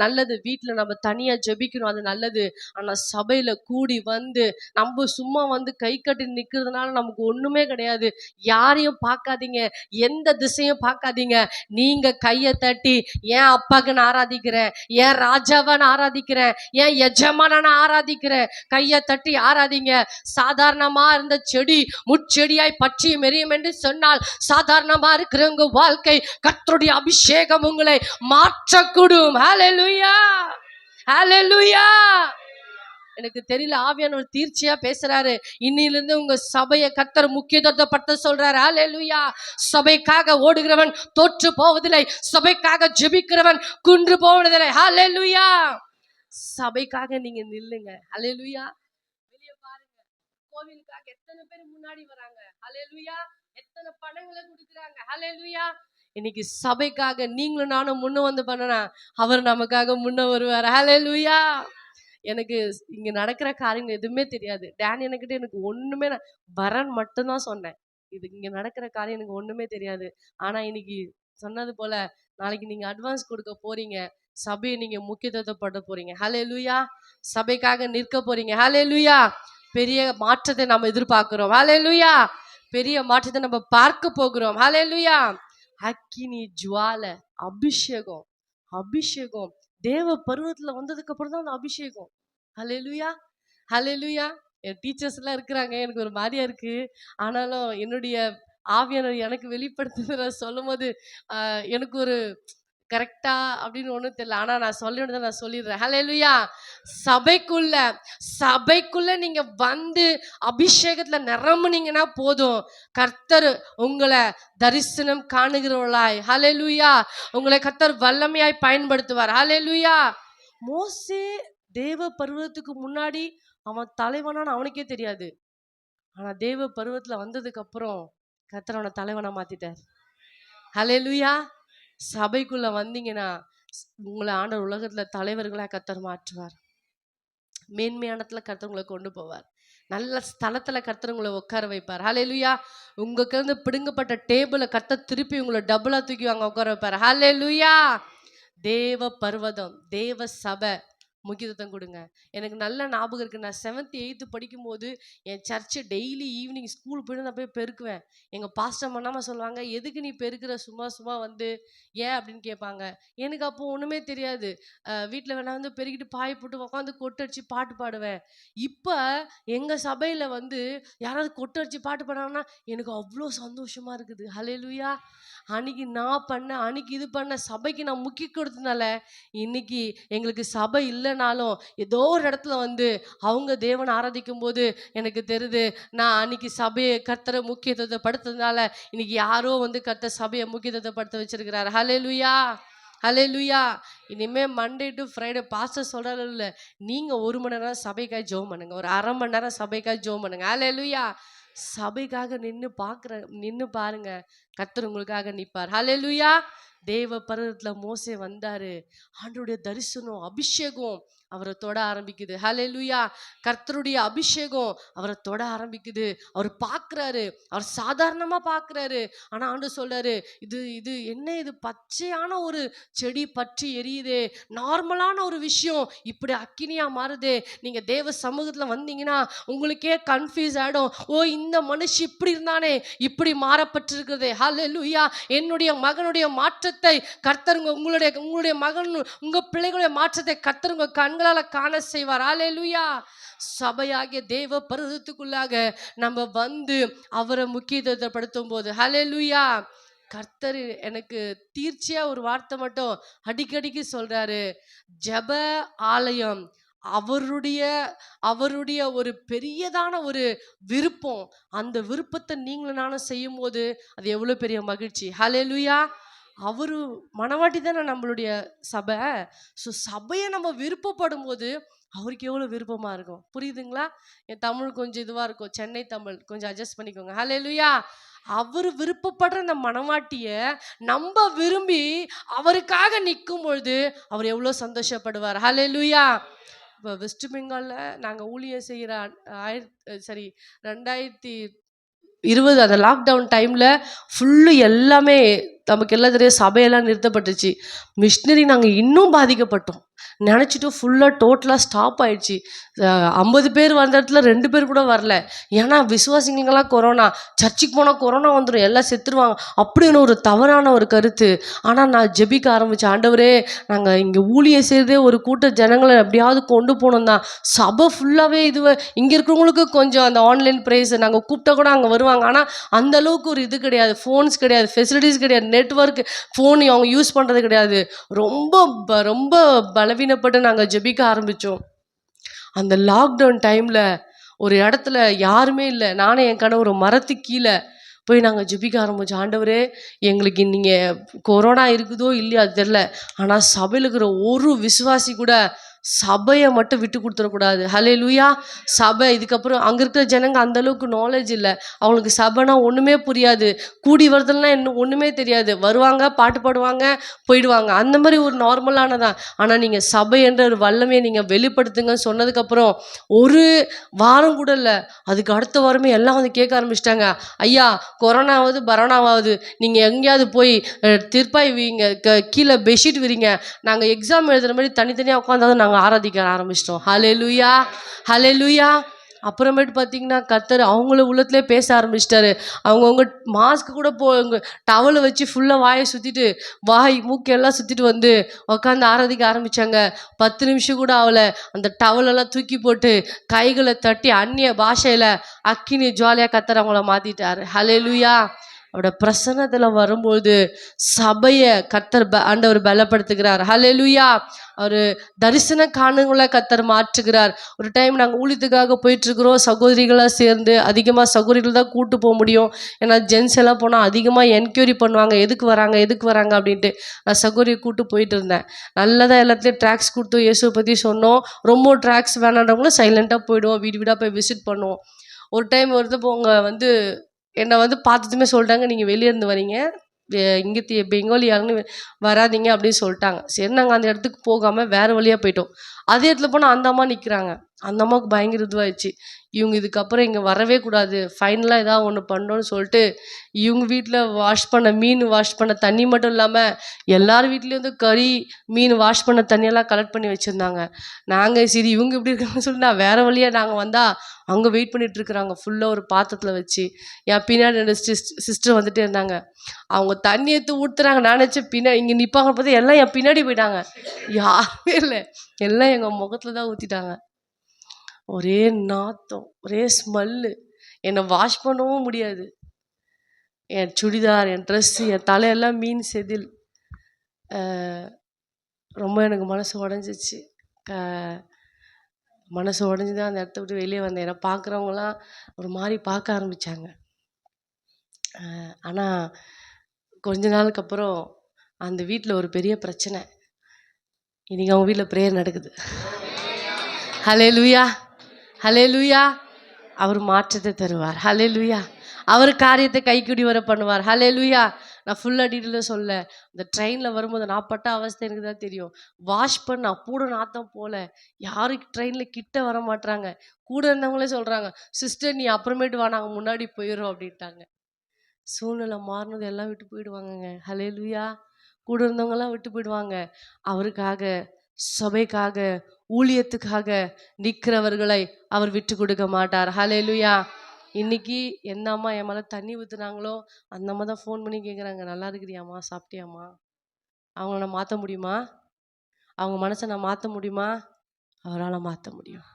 நல்லது, வீட்ல நம்ம தனியா ஜெபிக்கணும், அது நல்லது. ஆனா சபையில கூடி வந்து நம்ம சும்மா வந்து கை கட்டி நிக்கிறதுனால நமக்கு ஒண்ணுமே கிடையாது. யாரையும் பார்க்காதீங்க, எந்த திசையும் பார்க்காதீங்க. நீங்க கையை தட்டி ஏன் அப்பாக்கு நான் ஆராதிக்கிறேன், ஏன் ராஜாவை நான் ஆராதிக்கிறேன், ஏன் எஜமானனை நான் ஆராதிக்கிறேன். கையை தட்டி ஆராதிங்க. சாதாரணமா இருந்த செடி முட்செடியாய் பற்றி மெரியும் என்று சொன்னால், சாதாரணமா இருக்கிற உங்க வாழ்க்கை கர்த்தருடைய அபிஷேகம் உங்களை மாற்றக்கூடும். ஹல்லேலூயா. ஹல்லேலூயா. எனக்கு தெரியல, ஆவியானவர் தீர்ச்சியா பேசுறாரு. இன்னிலிருந்து உங்க சபையை கர்த்தர் முக்கியத்துவப்படுத்த சொல்றாரு. ஹல்லேலூயா. சபைக்காக ஓடுகிறவன் தோற்று போவதில்லை, சபைக்காக ஜெபிக்கிறவன் குன்று போவதில்லை. ஹல்லேலூயா. சபைக்காக நீங்க நில்லுங்க. ஹல்லேலூயா. வெளியே பாருங்க, கோவிலுக்காக எத்தனை பேர் முன்னாடி வராங்க. ஹல்லேலூயா. எத்தனை பணங்களை கொடுக்குறாங்க. ஹல்லேலூயா. இன்னைக்கு சபைக்காக நீங்களும் நானும் முன்ன வந்து பண்ணனா அவர் நமக்காக முன்ன வருவார். ஹல்லேலூயா. எனக்கு இங்க நடக்கிற காரியங்கள் எதுவுமே தெரியாது. டேனி கிட்ட எனக்கு ஒண்ணுமே, வரன் மட்டும்தான் சொன்னேன். இது இங்க நடக்கிற காரியம் எனக்கு ஒண்ணுமே தெரியாது. ஆனா இன்னைக்கு சொன்னது போல நாளைக்கு நீங்க அட்வான்ஸ் கொடுக்க போறீங்க. சபையை நீங்க முக்கியத்துவப்படுத்த போறீங்க. ஹல்லேலூயா. சபைக்காக நிற்க போறீங்க. ஹல்லேலூயா. பெரிய மாற்றத்தை நம்ம எதிர்பார்க்கிறோம். ஹல்லேலூயா. பெரிய மாற்றத்தை நம்ம பார்க்க போகிறோம். ஹல்லேலூயா. அக்கினி ஜுவாலை, அபிஷேகம். அபிஷேகம் தேவ பருவத்துல வந்ததுக்கு அப்புறம் தான் அந்த அபிஷேகம். ஹல்லேலூயா. ஹல்லேலூயா. என் டீச்சர்ஸ் எல்லாம் இருக்கிறாங்க, எனக்கு ஒரு மாதிரியா இருக்கு. ஆனாலும் என்னுடைய ஆவியானவர் எனக்கு வெளிப்படுத்துகிற சொல்லும் போது எனக்கு ஒரு கரெக்டா அப்படின்னு ஒண்ணும் தெரியல. ஆனா நான் சொல்லிடுறத நான் சொல்லிடுறேன். ஹல்லேலூயா. சபைக்குள்ள சபைக்குள்ள நீங்க வந்து அபிஷேகத்துல நிரம்புனீங்கன்னா போதும், கர்த்தர் உங்களை தரிசனம் காணுகிறவளாய், ஹல்லேலூயா, உங்களை கர்த்தர் வல்லமையாய் பயன்படுத்துவார். ஹல்லேலூயா. மோசே தேவ பருவத்துக்கு முன்னாடி அவன் தலைவனான்னு அவனுக்கே தெரியாது. ஆனா தேவ பருவத்துல வந்ததுக்கு அப்புறம் கர்த்தர் அவனை தலைவனா மாத்திட்டார். ஹல்லேலூயா. சபைக்குள்ள வந்தீங்கன்னா உங்களை ஆண்டவர் உலகத்துல தலைவர்களா கர்த்தர் மாற்றுவார். மேன்மையானத்துல கர்த்தர் உங்களை கொண்டு போவார். நல்ல ஸ்தலத்துல கர்த்தர் உங்களை உட்கார வைப்பார். ஹல்லேலூயா. உங்களுக்கு இருந்து பிடுங்கப்பட்ட டேபிளை கர்த்தர் திருப்பி உங்களை டபுளா தூக்கி அங்க உட்கார வைப்பார். ஹல்லேலூயா. தேவ பர்வதம், தேவ சபை முக்கியத்துவம் கொடுங்க. எனக்கு நல்ல ஞாபகம் இருக்கு, நான் 7th 8th படிக்கும்போது என் சர்ச்சு டெய்லி ஈவினிங் ஸ்கூல் போயிட்டு நான் போய் பெருக்குவேன். எங்க பாஸ்டர் பண்ணாம சொல்லுவாங்க, எதுக்கு நீ பெருக்கிற சும்மா சும்மா வந்து, ஏன் அப்படின்னு கேட்பாங்க. எனக்கு அப்போ ஒண்ணுமே தெரியாது. வீட்டில் வேணா வந்து பெருக்கிட்டு பாய் போட்டு உட்காந்து கொட்டடிச்சு பாட்டு பாடுவேன். இப்போ எங்க சபையில வந்து யாராவது கொட்டடிச்சு பாட்டு பாடாங்கன்னா எனக்கு அவ்வளோ சந்தோஷமா இருக்குது. ஹல்லேலூயா. அன்னைக்கு நான் பண்ண, அன்னைக்கு இது பண்ண, சபைக்கு நான் முக்கிய கொடுத்ததுனால இன்னைக்கு எங்களுக்கு சபை இல்லைனாலும் ஏதோ ஒரு இடத்துல வந்து அவங்க தேவனை ஆராதிக்கும் போது எனக்கு தெரியுது, நான் அன்னைக்கு சபையை கர்த்தரை முக்கியத்துவத்தை படுத்ததுனால இன்னைக்கு யாரோ வந்து கர்த்தர் சபையை முக்கியத்துவத்தை படுத்த வச்சிருக்கிறார். ஹல்லேலூயா. ஹல்லேலூயா. இனிமே மண்டே டு ஃப்ரைடே பாஸ்டர் சொல்றாரு இல்லை, நீங்க 1 மணி நேரம் சபைக்காய் ஜெபம் பண்ணுங்க, ஒரு 1/2 மணி நேரம் சபைக்காய் ஜெபம் பண்ணுங்க. ஹல்லேலூயா. சபைக்காக நின்னு பாருங்க, கர்த்தர் உங்களுக்காக நிப்பார். ஹல்லேலூயா. தேவ பர்வதத்துல மோசே வந்தாரு. ஆண்டவருடைய தரிசனம், அபிஷேகம், அவரை தொட ஆரம்பிக்குது. ஹல்லேலூயா. கர்த்தருடைய அபிஷேகம் அவரை தொட ஆரம்பிக்குது. அவர் பார்க்குறாரு, அவர் சாதாரணமா பார்க்குறாரு. ஆனா ஆண்டவர் சொல்றாரு, இது இது என்ன, இது பச்சையான ஒரு செடி பற்றி எரியுதே, நார்மலான ஒரு விஷயம் இப்படி அக்கினியா மாறுதே. நீங்க தேவ சமூகத்துல வந்தீங்கன்னா உங்களுக்கே கன்ஃபியூஸ் ஆயிடும். ஓ, இந்த மனுஷி இப்படி இருந்தானே, இப்படி மாறப்பட்டிருக்கிறதே. ஹல்லேலூயா. என்னுடைய மகனுடைய மாற்றத்தை கர்த்தர் உங்களுடைய உங்களுடைய மகன் உங்க பிள்ளைகளுடைய மாற்றத்தை கர்த்தர் உங்க கண்களால காண செய்வார். ஹல்லேலூயா. சபையாகிய தேவ பரிசுத்தத்துக்குள்ளாக நம்ம வந்து அவரை முக்கியத்துவத்தை படுத்தும் போது, ஹல்லேலூயா, கர்த்தர் எனக்கு தீர்ச்சியா ஒரு வார்த்தை மட்டும் அடிக்கடிக்கு சொல்றாரு. ஜெப ஆலயம் அவருடைய அவருடைய ஒரு பெரியதான ஒரு விருப்பம். அந்த விருப்பத்தை நீங்களும் நானும் செய்யும் போது அது எவ்வளவு பெரிய மகிழ்ச்சி. ஹல்லேலூயா. அவரு மனவாட்டி தானே நம்மளுடைய சபை. ஸோ சபையை நம்ம விருப்பப்படும் போது அவருக்கு எவ்வளோ விருப்பமா இருக்கும். புரியுதுங்களா? என் தமிழ் கொஞ்சம் இதுவா இருக்கும், சென்னை தமிழ் கொஞ்சம் அட்ஜஸ்ட் பண்ணிக்கோங்க. ஹல்லேலூயா. அவர் விருப்பப்படுற அந்த மனவாட்டிய நம்ம விரும்பி அவருக்காக நிற்கும் பொழுது அவர் எவ்வளோ சந்தோஷப்படுவார். ஹல்லேலூயா. இப்போ வெஸ்ட் பெங்கால்ல நாங்கள் ஊழியம் செய்கிற 2020 அந்த லாக்டவுன் டைமில் ஃபுல்லு எல்லாமே நமக்கு எல்லாம் தெரியும், சபையெல்லாம் நிறுத்தப்பட்டுச்சு. மிஷினரி நாங்கள் இன்னும் பாதிக்கப்பட்டோம். நினச்சிட்டு ஃபுல்லாக டோட்டலாக ஸ்டாப் ஆயிடுச்சு. 50 பேர் வந்த இடத்துல 2 பேர் கூட வரல. ஏன்னா விசுவாசிங்களுக்கெல்லாம் கொரோனா, சர்ச்சுக்கு போனால் கொரோனா வந்துடும், எல்லாம் செத்துருவாங்க அப்படின்னு ஒரு தவறான ஒரு கருத்து. ஆனால் நான் ஜெபிக்க ஆரம்பித்தேன். ஆண்டவரே, நாங்கள் இங்கே ஊழியம் செய்தே ஒரு கூட்ட ஜனங்களை எப்படியாவது கொண்டு போகணும் தான். சபை ஃபுல்லாகவே இதுவே இங்கே இருக்கிறவங்களுக்கு கொஞ்சம் அந்த ஆன்லைன் ப்ரைஸ் நாங்கள் கூப்பிட்டா கூட அங்கே வருவாங்க. ஆனால் அந்த அளவுக்கு ஒரு இது கிடையாது, ஃபோன்ஸ் கிடையாது, ஃபெசிலிட்டிஸ் கிடையாது, நெட்வொர்க் ஃபோன் அவங்க யூஸ் பண்ணுறது கிடையாது. ரொம்ப பலவீனப்பட்டு நாங்கள் ஜெபிக்க ஆரம்பித்தோம். அந்த லாக்டவுன் டைமில் ஒரு இடத்துல யாருமே இல்லை, நானும் என் கணவர் ஒரு மரத்துக்கு கீழே போய் நாங்கள் ஜெபிக்க ஆரம்பித்தோம். ஆண்டவரே, எங்களுக்கு நீங்கள் கொரோனா இருக்குதோ இல்லையோ அது தெரில, ஆனால் சபையில் இருக்கிற ஒரு விசுவாசி கூட சபையை மட்டும் விட்டு கொடுத்துடக்கூடாது. ஹல்லேலூயா. சபை இதுக்கப்புறம் அங்கே இருக்கிற ஜனங்க அந்த அளவுக்கு நாலேஜ் இல்லை, அவங்களுக்கு சபைனா ஒன்றுமே புரியாது, கூடி வருதல்னா இன்னும் ஒன்றுமே தெரியாது. வருவாங்க, பாட்டு பாடுவாங்க, போயிடுவாங்க, அந்த மாதிரி ஒரு நார்மலானதான். ஆனால் நீங்கள் சபை என்ற ஒரு வல்லமையை நீங்கள் வெளிப்படுத்துங்கன்னு சொன்னதுக்கப்புறம் ஒரு வாரம் கூட இல்லை, அதுக்கு அடுத்த வாரமே எல்லாம் வந்து கேட்க ஆரம்பிச்சிட்டாங்க. ஐயா, கொரோனாவது பரோனாவாவது நீங்கள் எங்கேயாவது போய் திருப்பாய் வீங்க, கீழே பெட்ஷீட் விரிங்க, நாங்கள் எக்ஸாம் எழுதுகிற மாதிரி தனித்தனியாக உட்காந்தாலும் நாங்கள் ஆராதிக்க ஆரம்பிச்சிட்டோம். ஹல்லேலூயா. ஹல்லேலூயா. அப்புறமேட்டு பார்த்தீங்கன்னா கர்த்தர் அவங்கள உள்ளத்திலே பேச ஆரம்பிச்சிட்டாரு. அவங்கவுங்க மாஸ்க் கூட டவலை வச்சு ஃபுல்லாக வாயை சுற்றிட்டு, வாய் மூக்கெல்லாம் சுற்றிட்டு வந்து உட்காந்து ஆராதிக்க ஆரம்பித்தாங்க. 10 நிமிஷம் கூட ஆகலை, அந்த டவலெல்லாம் தூக்கி போட்டு கைகளை தட்டி அந்நிய பாஷையில் அக்கினி ஜுவாலியாக கர்த்தர் அவங்கள மாற்றிட்டார். ஹல்லேலூயா. அவரோட பிரசன்னத்தில் வரும்போது சபையை கர்த்தர் ஆண்டவர் பலப்படுத்துகிறார். ஹல்லேலூயா. அவர் தரிசன காணுங்களை கர்த்தர் மாற்றுகிறார். ஒரு டைம் நாங்கள் ஊழியத்துக்காக போயிட்டுருக்குறோம், சகோதரிகளாக சேர்ந்து. அதிகமாக சகோதரிகள் தான் கூட்டு போக முடியும், ஏன்னா ஜென்ஸ் எல்லாம் போனால் அதிகமாக என்கொயரி பண்ணுவாங்க, எதுக்கு வராங்க அப்படின்ட்டு. நான் சகோதரியை கூப்பிட்டு போயிட்டு இருந்தேன். நல்லதாக எல்லாத்துலேயும் ட்ராக்ஸ் கொடுத்து இயேசுவை பற்றி சொன்னோம். ரொம்ப ட்ராக்ஸ் வேணான்றவங்களும் சைலண்ட்டாக போயிடுவோம், வீடு வீடாக போய் விசிட் பண்ணுவோம். ஒரு டைம் ஒருத்தவங்க வந்து என்னை வந்து பார்த்ததுமே சொல்லிட்டாங்க, நீங்கள் வெளியே இருந்து வரீங்க, இங்கே பெங்காலி யாருன்னு வராதிங்க அப்படின்னு சொல்லிட்டாங்க. சரி, நாங்கள் அந்த இடத்துக்கு போகாமல் வேறு வழியாக போயிட்டோம். அதே இடத்துல போனால் அந்த அம்மா நிற்கிறாங்க. அந்த அம்மாவுக்கு பயங்கர இதுவாகிடுச்சு, இவங்க இதுக்கப்புறம் இங்கே வரவே கூடாது, ஃபைனலாக ஏதாவது ஒன்று பண்ணோன்னு சொல்லிட்டு இவங்க வீட்டில் மீன் வாஷ் பண்ண தண்ணி மட்டும் இல்லாமல் எல்லார் வீட்லேயும் வந்து கறி மீன் வாஷ் பண்ண தண்ணியெல்லாம் கலெக்ட் பண்ணி வச்சுருந்தாங்க. நாங்கள் சரி இவங்க இப்படி இருக்காங்கன்னு சொல்லிட்டு நான் வேறு வழியாக நாங்கள் வந்தால் அங்கே வெயிட் பண்ணிகிட்ருக்குறாங்க ஃபுல்லாக ஒரு பாத்திரத்தில் வச்சு. என் பின்னாடி 2 சிஸ்டர் வந்துட்டே இருந்தாங்க. அவங்க தண்ணி எடுத்து ஊற்றுறாங்க. நான் நினச்சேன் பின்னாடி இங்கே நிற்பாங்க, பார்த்து எல்லாம் என் பின்னாடி போயிட்டாங்க. யாருமே இல்லை, எல்லாம் எங்கள் முகத்தில் தான் ஊற்றிட்டாங்க. ஒரே நாத்தம், ஒரே ஸ்மெல்லு, என்னை வாஷ் பண்ணவும் முடியாது. என் சுடிதார், என் ட்ரெஸ்ஸு, என் தலையெல்லாம் மீன் செதில். ரொம்ப எனக்கு மனசு உடஞ்சிச்சு. மனசு உடஞ்சி தான் அந்த இடத்த விட்டு வெளியே வந்தேன். என்னை பார்க்குறவங்களாம் ஒரு மாதிரி பார்க்க ஆரம்பித்தாங்க. ஆனால் கொஞ்ச நாளுக்கு அப்புறம் அந்த வீட்டில் ஒரு பெரிய பிரச்சனை. இன்றைக்கி அவங்க வீட்டில் ப்ரேயர் நடக்குது. ஹல்லேலூயா. ஹல்லேலூயா. அவர் மாற்றத்தை தருவார். ஹல்லேலூயா. அவர் காரியத்தை கைக்கூடி வர பண்ணுவார். ஹல்லேலூயா. நான் ஃபுல்லாக டீட்டெயிலாக சொல்ல. அந்த ட்ரெயினில் வரும்போது நான் பட்ட அவஸ்தை எனக்கு தான் தெரியும். வாஷ் பண்ண அப்போட நாத்தம் போல. யாரும் ட்ரெயினில் கிட்ட வர மாட்றாங்க. கூட இருந்தவங்களே சொல்கிறாங்க, சிஸ்டர் நீ அப்புறமேட்டு வா, நாங்கள் முன்னாடி போயிடுறோம் அப்படின்ட்டாங்க. சூழ்நிலை மாறினது எல்லாம் விட்டு போயிடுவாங்கங்க. ஹல்லேலூயா. கூட இருந்தவங்கெல்லாம் விட்டு போயிடுவாங்க. அவருக்காக, சபைக்காக, ஊழியத்துக்காக நிற்கிறவர்களை அவர் விட்டு கொடுக்க மாட்டார். ஹல்லேலூயா. இன்னைக்கு எந்த அம்மா என் மேலே தண்ணி ஊற்றுனாங்களோ அந்த அம்மா தான் ஃபோன் பண்ணி கேட்குறாங்க, நல்லா இருக்கிறியாம்மா, சாப்பிட்டியாம்மா? அவங்கள நான் மாற்ற முடியுமா? அவங்க மனசை நான் மாற்ற முடியுமா? அவரால் மாற்ற முடியும்.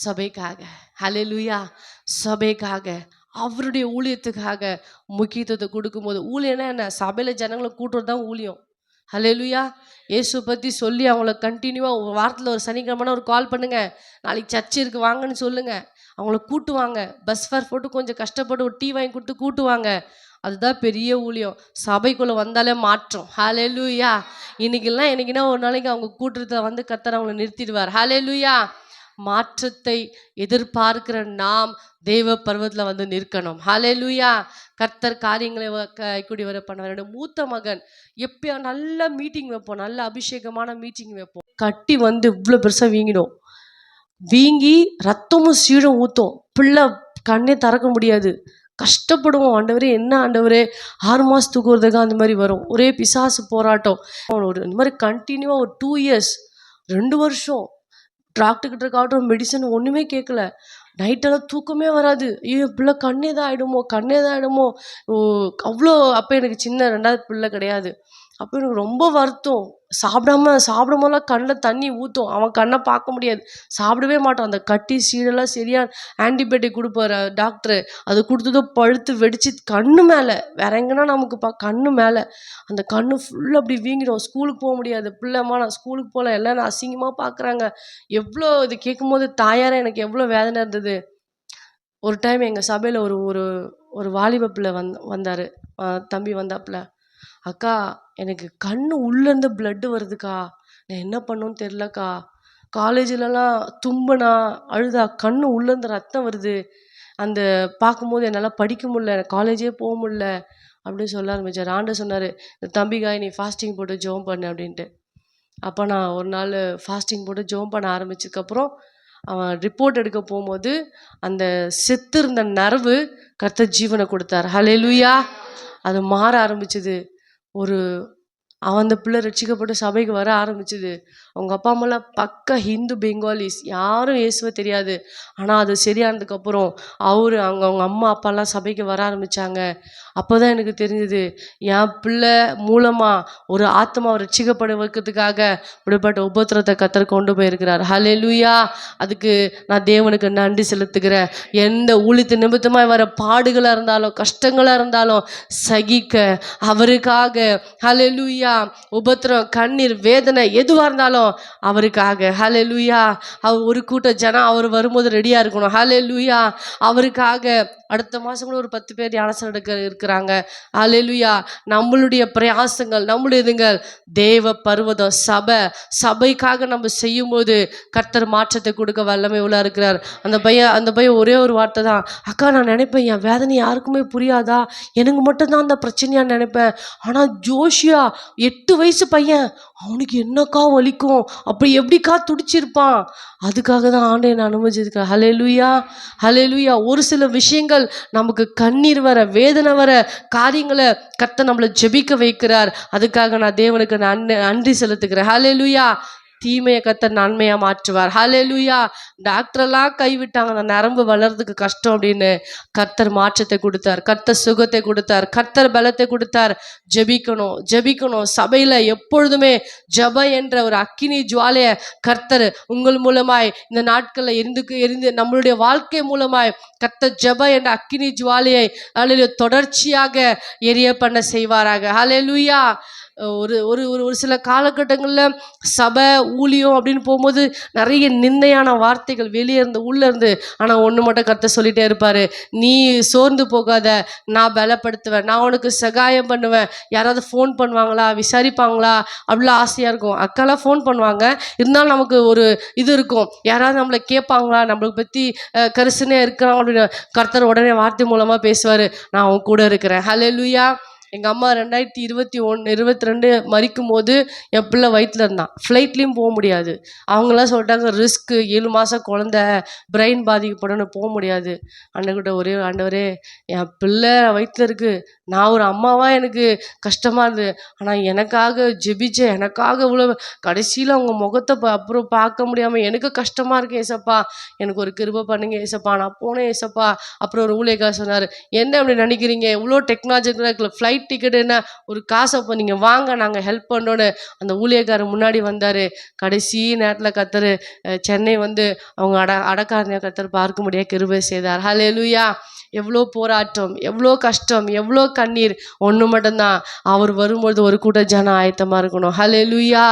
சபைக்காக, ஹல்லேலூயா, சபைக்காக, அவருடைய ஊழியத்துக்காக முக்கியத்துவத்தை கொடுக்கும்போது, ஊழியம்னா என்ன? சபையில் ஜனங்களை கூட்டுறது தான் ஊழியம். ஹல்லேலூயா. இயேசு பற்றி சொல்லி அவங்கள கண்டினியூவாக ஒரு வாரத்தில் ஒரு சனிக்கிழமைனா ஒரு கால் பண்ணுங்க, நாளைக்கு சர்ச்சு இருக்கு வாங்கன்னு சொல்லுங்க. அவங்கள கூட்டுவாங்க, பஸ் ஃபேர் போட்டு கொஞ்சம் கஷ்டப்பட்டு ஒரு டீ வாங்கி கொடுத்து கூட்டுவாங்க. அதுதான் பெரிய ஊழியம். சபைக்குள்ளே வந்தாலே மாற்றம். ஹல்லேலூயா. இன்னைக்கெல்லாம் என்னைக்குன்னா ஒரு நாளைக்கு அவங்க கூட்டுறத வந்து கர்த்தர் அவங்கள நிறுத்திடுவார். ஹல்லேலூயா. மாற்றத்தை எதிர்பார்க்கிற நாம் தேவ பர்வத்தில் வந்து நிற்கணும். ஹல்லேலூயா. கர்த்தர் காரியங்களை கூடி வர பண்ணுவார். என்னோட மூத்த மகன் எப்பயோ நல்ல மீட்டிங் வைப்போம், நல்ல அபிஷேகமான மீட்டிங் வைப்போம். கட்டி வந்து இவ்வளோ பெருசாக வீங்கிடும். வீங்கி ரத்தமும் சீழும் ஊற்றும். பிள்ளை கண்ணே திறக்க முடியாது. கஷ்டப்படுவோம். ஆண்டவரே என்ன ஆண்டவரே, 6 மாதத்துக்கு ஒரு தடவை அந்த மாதிரி வரும். ஒரே பிசாசு போராட்டம். இந்த மாதிரி கண்டினியூவாக ஒரு 2 இயர்ஸ், 2 வருஷம் டாக்டர்கிட்ட காட்டும், மெடிசன் ஒன்றுமே கேட்கல. நைட்டெல்லாம் தூக்கமே வராது. ஐயோ பிள்ளை கண்ணே தான் ஆகிடுமோ, கண்ணே தான் ஆகிடுமோ. ஓ அவ்வளோ. அப்போ எனக்கு சின்ன 2வது பிள்ளை கிடையாது. அப்போ எனக்கு ரொம்ப வருத்தம். சாப்பிடாமலாம் கண்ணில் தண்ணி ஊற்றும். அவன் கண்ணை பார்க்க முடியாது, சாப்பிடவே மாட்டான். அந்த கட்டி சீடெல்லாம் சரியாக ஆன்டிபயோட்டிக் கொடுப்பாரு டாக்டரு. அது கொடுத்ததும் பழுத்து வெடிச்சு கண்ணு மேலே, வேற எங்கன்னா நமக்கு கண்ணு மேலே அந்த கண்ணு ஃபுல்லாக அப்படி வீங்கிடும். ஸ்கூலுக்கு போக முடியாது. பிள்ளைம்மா நான் ஸ்கூலுக்கு போகல, எல்லாம் நான் அசிங்கமாக பார்க்குறாங்க. எவ்வளோ இது கேட்கும்போது தாயார எனக்கு எவ்வளோ வேதனை இருந்தது. ஒரு டைம் எங்கள் சபையில் ஒரு ஒரு ஒரு வாலிப பிள்ளை வந்தார். தம்பி வந்தாப்புல, அக்கா எனக்கு கண்ணு உள்ளேருந்து பிளட்டு வருதுக்கா, நான் என்ன பண்ணுன்னு தெரிலக்கா, காலேஜிலலாம் தும்புனா அழுதா கண்ணு உள்ளேருந்து ரத்தம் வருது, அந்த பார்க்கும்போது என்னால் படிக்க முடியல, காலேஜே போக முடியல அப்படின்னு சொல்ல ஆரம்பித்தார். ஆண்டவர் சொன்னார், இந்த தம்பிக்காய் நீ ஃபாஸ்டிங் போட்டு ஜெபம் பண்ணு அப்படின்ட்டு. அப்போ நான் ஒரு நாள் ஃபாஸ்டிங் போட்டு ஜெபம் பண்ண ஆரம்பிச்சதுக்கப்புறம் அவன் ரிப்போர்ட் எடுக்க போகும்போது அந்த செத்து இருந்த நரவு கர்த்தர் ஜீவனை கொடுத்தார். ஹல்லேலூயா. அது மாற ஆரம்பிச்சுது. ஒரு அந்த பிள்ளை ரட்சிக்கப்பட்டு சபைக்கு வர ஆரம்பிச்சுது. அவங்க அப்பா அம்மாலாம் பக்கா ஹிந்து பெங்காலிஸ், யாரும் இயேசுவை தெரியாது. ஆனால் அது சரியானதுக்கப்புறம் அவங்க அம்மா அப்பாலாம் சபைக்கு வர ஆரம்பித்தாங்க. அப்போ தான் எனக்கு தெரிஞ்சது, என் பிள்ளை மூலமாக ஒரு ஆத்மாவை ரட்சிக்கப்பட வைக்கிறதுக்காக இப்படிப்பட்ட உபத்திரத்தை கர்த்தர் கொண்டு போயிருக்கிறார். ஹல்லேலூயா. அதுக்கு நான் தேவனுக்கு நன்றி செலுத்துகிறேன். எந்த ஊழியத்து நிமித்தமாக வர பாடுகளாக இருந்தாலும் கஷ்டங்களாக இருந்தாலும் சகிக்க அவருக்காக, ஹல்லேலூயா, உபத்திரம் கண்ணீர் வேதனை எதுவாக இருந்தாலும் அவருக்காக, ஹல்லேலூயா. அவர் ஒரு கூட்ட ஜனம் அவர் வரும்போது ரெடியாக இருக்கணும். ஹல்லேலூயா. அவருக்காக அடுத்த மாதம் கூட ஒரு 10 பேர் ஞானஸ்நானம் எடுக்க இருக்கிறாங்க. ஹல்லேலூயா. நம்மளுடைய பிரயாசங்கள், நம்மளுடைய தேவ பர்வதம் சபைக்காக நம்ம செய்யும்போது கர்த்தர் மாற்றத்தை கொடுக்க வல்லமை உள்ள இருக்கிறார். அந்த பையன் ஒரே ஒரு வார்த்தை தான், அக்கா நான் நினைப்பேன் என் வேதனை யாருக்குமே புரியாதா, எனக்கு மட்டும்தான் அந்த பிரச்சனையான்னு நினைப்பேன். ஆனால் ஜோஷியா 8 வயசு பையன், அவனுக்கு என்னக்கா வலிக்கும், அப்படி எப்படிக்கா துடிச்சிருப்பான். அதுக்காக தான் ஆண்டை நான் அனுமதிச்சிருக்கேன். ஹல்லேலூயா. ஹல்லேலூயா. ஒரு சில விஷயங்கள் நமக்கு கண்ணீர் வர, வேதனை வர காரியங்களை கர்த்தர் நம்மளை ஜெபிக்க வைக்கிறார். அதுக்காக நான் தேவனுக்கு நன்றி செலுத்துகிறேன். ஹல்லேலூயா. தீமையை கர்த்தர் நன்மையா மாற்றுவார். ஹல்லேலூயா. டாக்டரெல்லாம் கைவிட்டாங்க, அந்த நரம்பு வளர்றதுக்கு கஷ்டம் அப்படின்னு. கர்த்தர் மாற்றத்தை கொடுத்தார், கர்த்தர் சுகத்தை கொடுத்தார், கர்த்தர் பலத்தை கொடுத்தார். ஜெபிக்கணும். சபையில எப்பொழுதுமே ஜெப என்ற ஒரு அக்கினி ஜுவாலையை கர்த்தர் உங்கள் மூலமாய் இந்த நாட்களில் எரிந்து நம்மளுடைய வாழ்க்கை மூலமாய் கர்த்தர் ஜெப என்ற அக்கினி ஜுவாலையை தொடர்ச்சியாக எரிய பண்ண செய்வாராக. ஹல்லேலூயா. ஒரு ஒரு ஒரு சில காலகட்டங்களில் சபை ஊழியம் அப்படின்னு போகும்போது நிறைய நிந்தையான வார்த்தைகள் வெளியே இருந்து உள்ளே இருந்து. ஆனால் ஒன்று மட்டும் கர்த்தர் சொல்லிகிட்டே இருப்பார், நீ சோர்ந்து போகாத, நான் பலப்படுத்துவேன், நான் உனக்கு சகாயம் பண்ணுவேன். யாராவது ஃபோன் பண்ணுவாங்களா, விசாரிப்பாங்களா, அப்படிலாம் ஆசையாக இருக்கும். அக்காலாம் ஃபோன் பண்ணுவாங்க, இருந்தாலும் நமக்கு ஒரு இது இருக்கும், யாராவது நம்மளை கேட்பாங்களா, நம்மளை பற்றி கரிசனையாக இருக்கிறாங்க அப்படின்னு. கர்த்தர் உடனே வார்த்தை மூலமாக பேசுவார், நான் உன் கூட இருக்கிறேன். ஹல்லேலூயா. எங்கள் அம்மா 2021 22 மரிக்கும்போது என் பிள்ளை வயிற்றில் இருந்தான். ஃப்ளைட்லேயும் போக முடியாது. அவங்களாம் சொல்லிட்டாங்க ரிஸ்க்கு, 7 மாதம் குழந்த, பிரெயின் பாதிக்கப்படணும், போக முடியாது. ஆண்டவர்கிட்ட ஒரே ஆண்டவரே, என் பிள்ளை வயிற்றில் இருக்குது, நான் ஒரு அம்மாவாக எனக்கு கஷ்டமாக இருந்தது. ஆனால் எனக்காக ஜெபிச்ச, எனக்காக இவ்வளோ கடைசியில் அவங்க முகத்தை அப்புறம் பார்க்க முடியாமல் எனக்கு கஷ்டமாக இருக்கு ஏசப்பா, எனக்கு ஒரு கிருபை பண்ணுங்க ஏசப்பா. நான் போனேன் ஏசப்பா. அப்புறம் ஒரு ஊழியக்காரர் சொன்னார், என்ன அப்படி நினைக்கிறீங்க, இவ்வளோ டெக்னாலஜி இருக்குல்ல, ஃப்ளைட் டிக்கெட் என்ன, ஒரு காசை இப்போ நீங்கள் வாங்க, நாங்கள் ஹெல்ப் பண்ணோன்னு அந்த ஊழியக்காரர் முன்னாடி வந்தார். கடைசி நேரத்தில் கத்தர் சென்னை வந்து அவங்க அடக்காரனை கத்தர் பார்க்க முடியாது கிருபை செய்தார். ஹல்லேலூயா. எவ்வளோ போராட்டம், எவ்வளோ கஷ்டம், எவ்வளோ கண்ணீர். ஒன்று மட்டும்தான், அவர் வரும்பொழுது ஒரு கூட்ட ஜனம் ஆயத்தமாக இருக்கணும். ஹல்லேலூயா.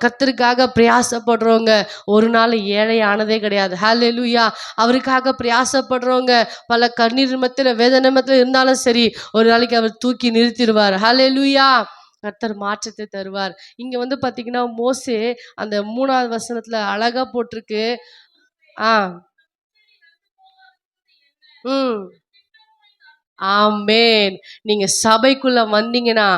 கர்த்தருக்காக பிரயாசப்படுறவங்க ஒரு நாள் ஏழை ஆனதே கிடையாது. ஹல்லேலூயா. அவருக்காக பிரயாசப்படுறவங்க பல கண்ணீர் மத்தியில், வேதனை மத்தியில் இருந்தாலும் சரி, ஒரு நாளைக்கு அவர் தூக்கி நிறுத்திடுவார். ஹல்லேலூயா. கர்த்தர் மாற்றத்தை தருவார். இங்க வந்து பாத்தீங்கன்னா மோசே அந்த 3வது வசனத்துல அழகா போட்டிருக்கு. ஆ ம் ஆமேன். நீங்க சபைக்குள்ள வந்தீங்கன்னா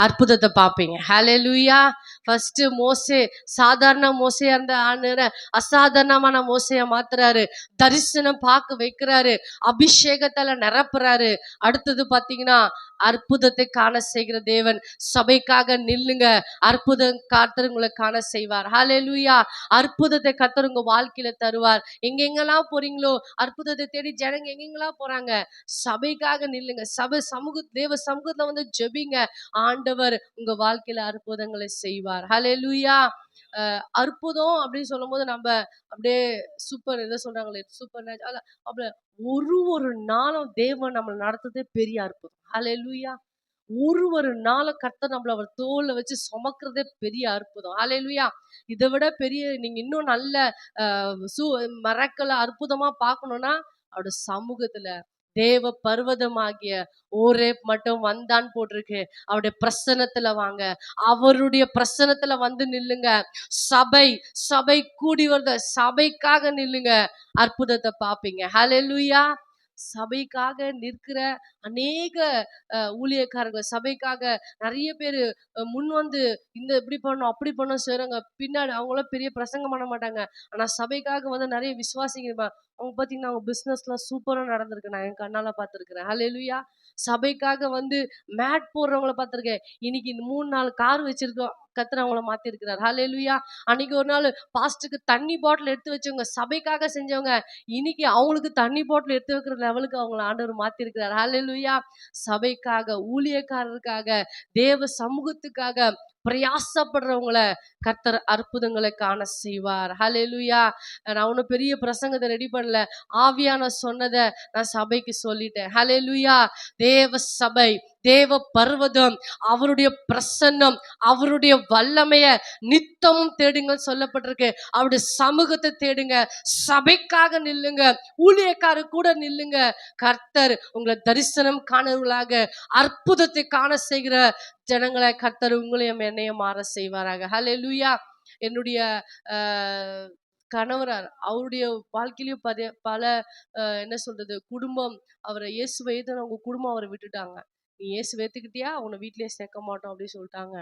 அற்புதத்தை பார்ப்பீங்க. ஹல்லேலூயா. ஃபர்ஸ்ட் மோசே சாதாரண மோசையா இருந்த ஆண்டவரை அசாதாரணமான மோசையா மாத்துறாரு. தரிசனம் பார்க்க வைக்கிறாரு. அபிஷேகத்தால நிரப்புறாரு. அடுத்தது பாத்தீங்கன்னா அற்புதத்தை காண செய்கிற தேவன். சபைக்காக நில்லுங்க, அற்புதம் கர்த்தர் உங்களை காண செய்வார். ஹல்லேலூயா. அற்புதத்தை கர்த்தர் உங்க வாழ்க்கையில தருவார். எங்கெங்கெல்லாம் போறீங்களோ அற்புதத்தை தேடி ஜனங்க எங்கெங்கெல்லாம் போறாங்க, சபைக்காக நில்லுங்க. தேவ சமூகத்துல வந்து ஜெபிங்க. ஆண்டவர் உங்க வாழ்க்கையில அற்புதங்களை செய்வார். ஹல்லேலூயா. அற்புதம் அப்படின்னு சொல்லும்போது நம்ம அப்படியே சூப்பர் ஏதோ சொல்றாங்களே சூப்பர் அப்படி ஒரு நாளும் தேவன் நம்மளை நடத்துறதே பெரிய அற்புதம். ஹல்லேலூயா. ஒரு நாளும் கர்த்தர் நம்மள அவர் தோல்ல வச்சு சுமக்கிறதே பெரிய அற்புதம். ஹல்லேலூயா. இதை விட பெரிய நீங்க இன்னும் நல்ல மரக்களை அற்புதமா பார்க்கணும்னா அவருடைய சமூகத்துல தேவ பர்வதமாகிய ஓரேப் மட்டும் வந்தான் போட்டிருக்கு. அவருடைய பிரசன்னத்துல வாங்க, அவருடைய பிரசன்னத்துல வந்து நில்லுங்க. சபை சபை கூடி வருத சபைக்காக நில்லுங்க, அற்புதத்தை பார்ப்பீங்க. ஹல்லேலூயா. சபைக்காக நிற்கிற அநேக ஊழியக்காரர்கள், சபைக்காக நிறைய பேர் முன் வந்து இந்த இப்படி பண்ணும் அப்படி பண்ணும் செய்றாங்க. பின்னாடி அவங்களாம் பெரிய பிரசங்கம் பண்ண மாட்டாங்க. ஆனா சபைக்காக வந்து நிறைய விசுவாசிங்க அவங்க பார்த்தீங்கன்னா அவங்க பிஸ்னஸ்லாம் சூப்பரா நடந்திருக்கு. நான் என் கண்ணால பார்த்துருக்கிறேன். ஹல்லேலூயா. சபைக்காக வந்து மேட் போடுறவங்கள பார்த்துருக்கேன். இன்னைக்கு 3-4 கார் வச்சிருக்கோம். கர்த்தர் அவங்கள மாத்திருக்கிறார். ஹல்லேலூயா. அன்னைக்கு ஒரு நாள் பாஸ்டருக்கு தண்ணி பாட்டில் எடுத்து வச்சவங்க, சபைக்காக செஞ்சவங்க, இன்னைக்கு அவங்களுக்கு தண்ணி பாட்டில் எடுத்து வைக்கிற லெவலுக்கு அவங்கள ஆண்டவர் மாத்திருக்கிறார். ஹல்லேலூயா. சபைக்காக, ஊழியக்காரருக்காக, தேவ சமூகத்துக்காக பிரயாசப்படுறவங்கள கர்த்தர் அற்புதங்களை காண செய்வார். ஹல்லேலூயா. நான் ஒன்றும் பெரிய பிரசங்கத்தை ரெடி பண்ணல. ஆவியான சொன்னதை நான் சபைக்கு சொல்லிட்டேன். ஹல்லேலூயா. தேவ சபை, தேவ பர்வதம், அவருடைய பிரசன்னம், அவருடைய வல்லமைய நித்தமும் தேடுங்கன்னு சொல்லப்பட்டிருக்கு. அவருடைய சமூகத்தை தேடுங்க, சபைக்காக நில்லுங்க, ஊழியக்காரர் கூட நில்லுங்க. கர்த்தர் உங்களை தரிசனம் காணவர்களாக, அற்புதத்தை காண செய்கிற ஜனங்களை கர்த்தர் உங்களையும் என்னையும் மாற செய்வாராக. ஹல்லேலூயா. என்னுடைய கணவரார் அவருடைய வாழ்க்கையிலும் பல என்ன சொல்றது குடும்பம் அவரை இயேசுவை ஏத்துனவங்க குடும்பம் அவரை விட்டுட்டாங்க. நீ இயேசுவை ஏத்துக்கிட்டியா உன்னை வீட்டிலேயே சேர்க்க மாட்டோம் அப்படின்னு சொல்லிட்டாங்க.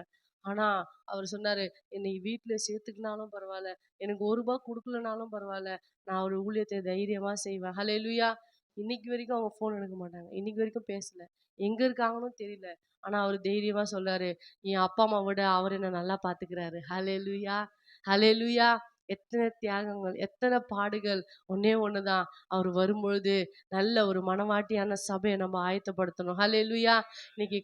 ஆனா அவர் சொன்னாரு, என்னை வீட்டுல சேர்த்துக்கினாலும் பரவாயில்ல, எனக்கு ₹1 கொடுக்கலனாலும் பரவாயில்ல, நான் ஒரு ஊழியத்தை தைரியமா செய்வேன். ஹல்லேலூயா. இன்னைக்கு வரைக்கும் அவங்க போன் எடுக்க மாட்டாங்க. இன்னைக்கு வரைக்கும் பேசல. எங்க இருக்காங்கன்னு தெரியல. ஆனா அவர் தைரியமா சொல்றாரு, என் அப்பா அம்மா விட அவர் என்ன நல்லா பாத்துக்கிறாரு. ஹல்லேலூயா. ஹல்லேலூயா. எத்தனை தியாகங்கள், எத்தனை பாடுகள். ஒண்ணே ஒண்ணுதான், அவர் வரும்பொழுது நல்ல ஒரு மனவாட்டியான சபையை நம்ம ஆயத்தப்படுத்தணும். ஹல்லேலூயா. இன்னைக்கு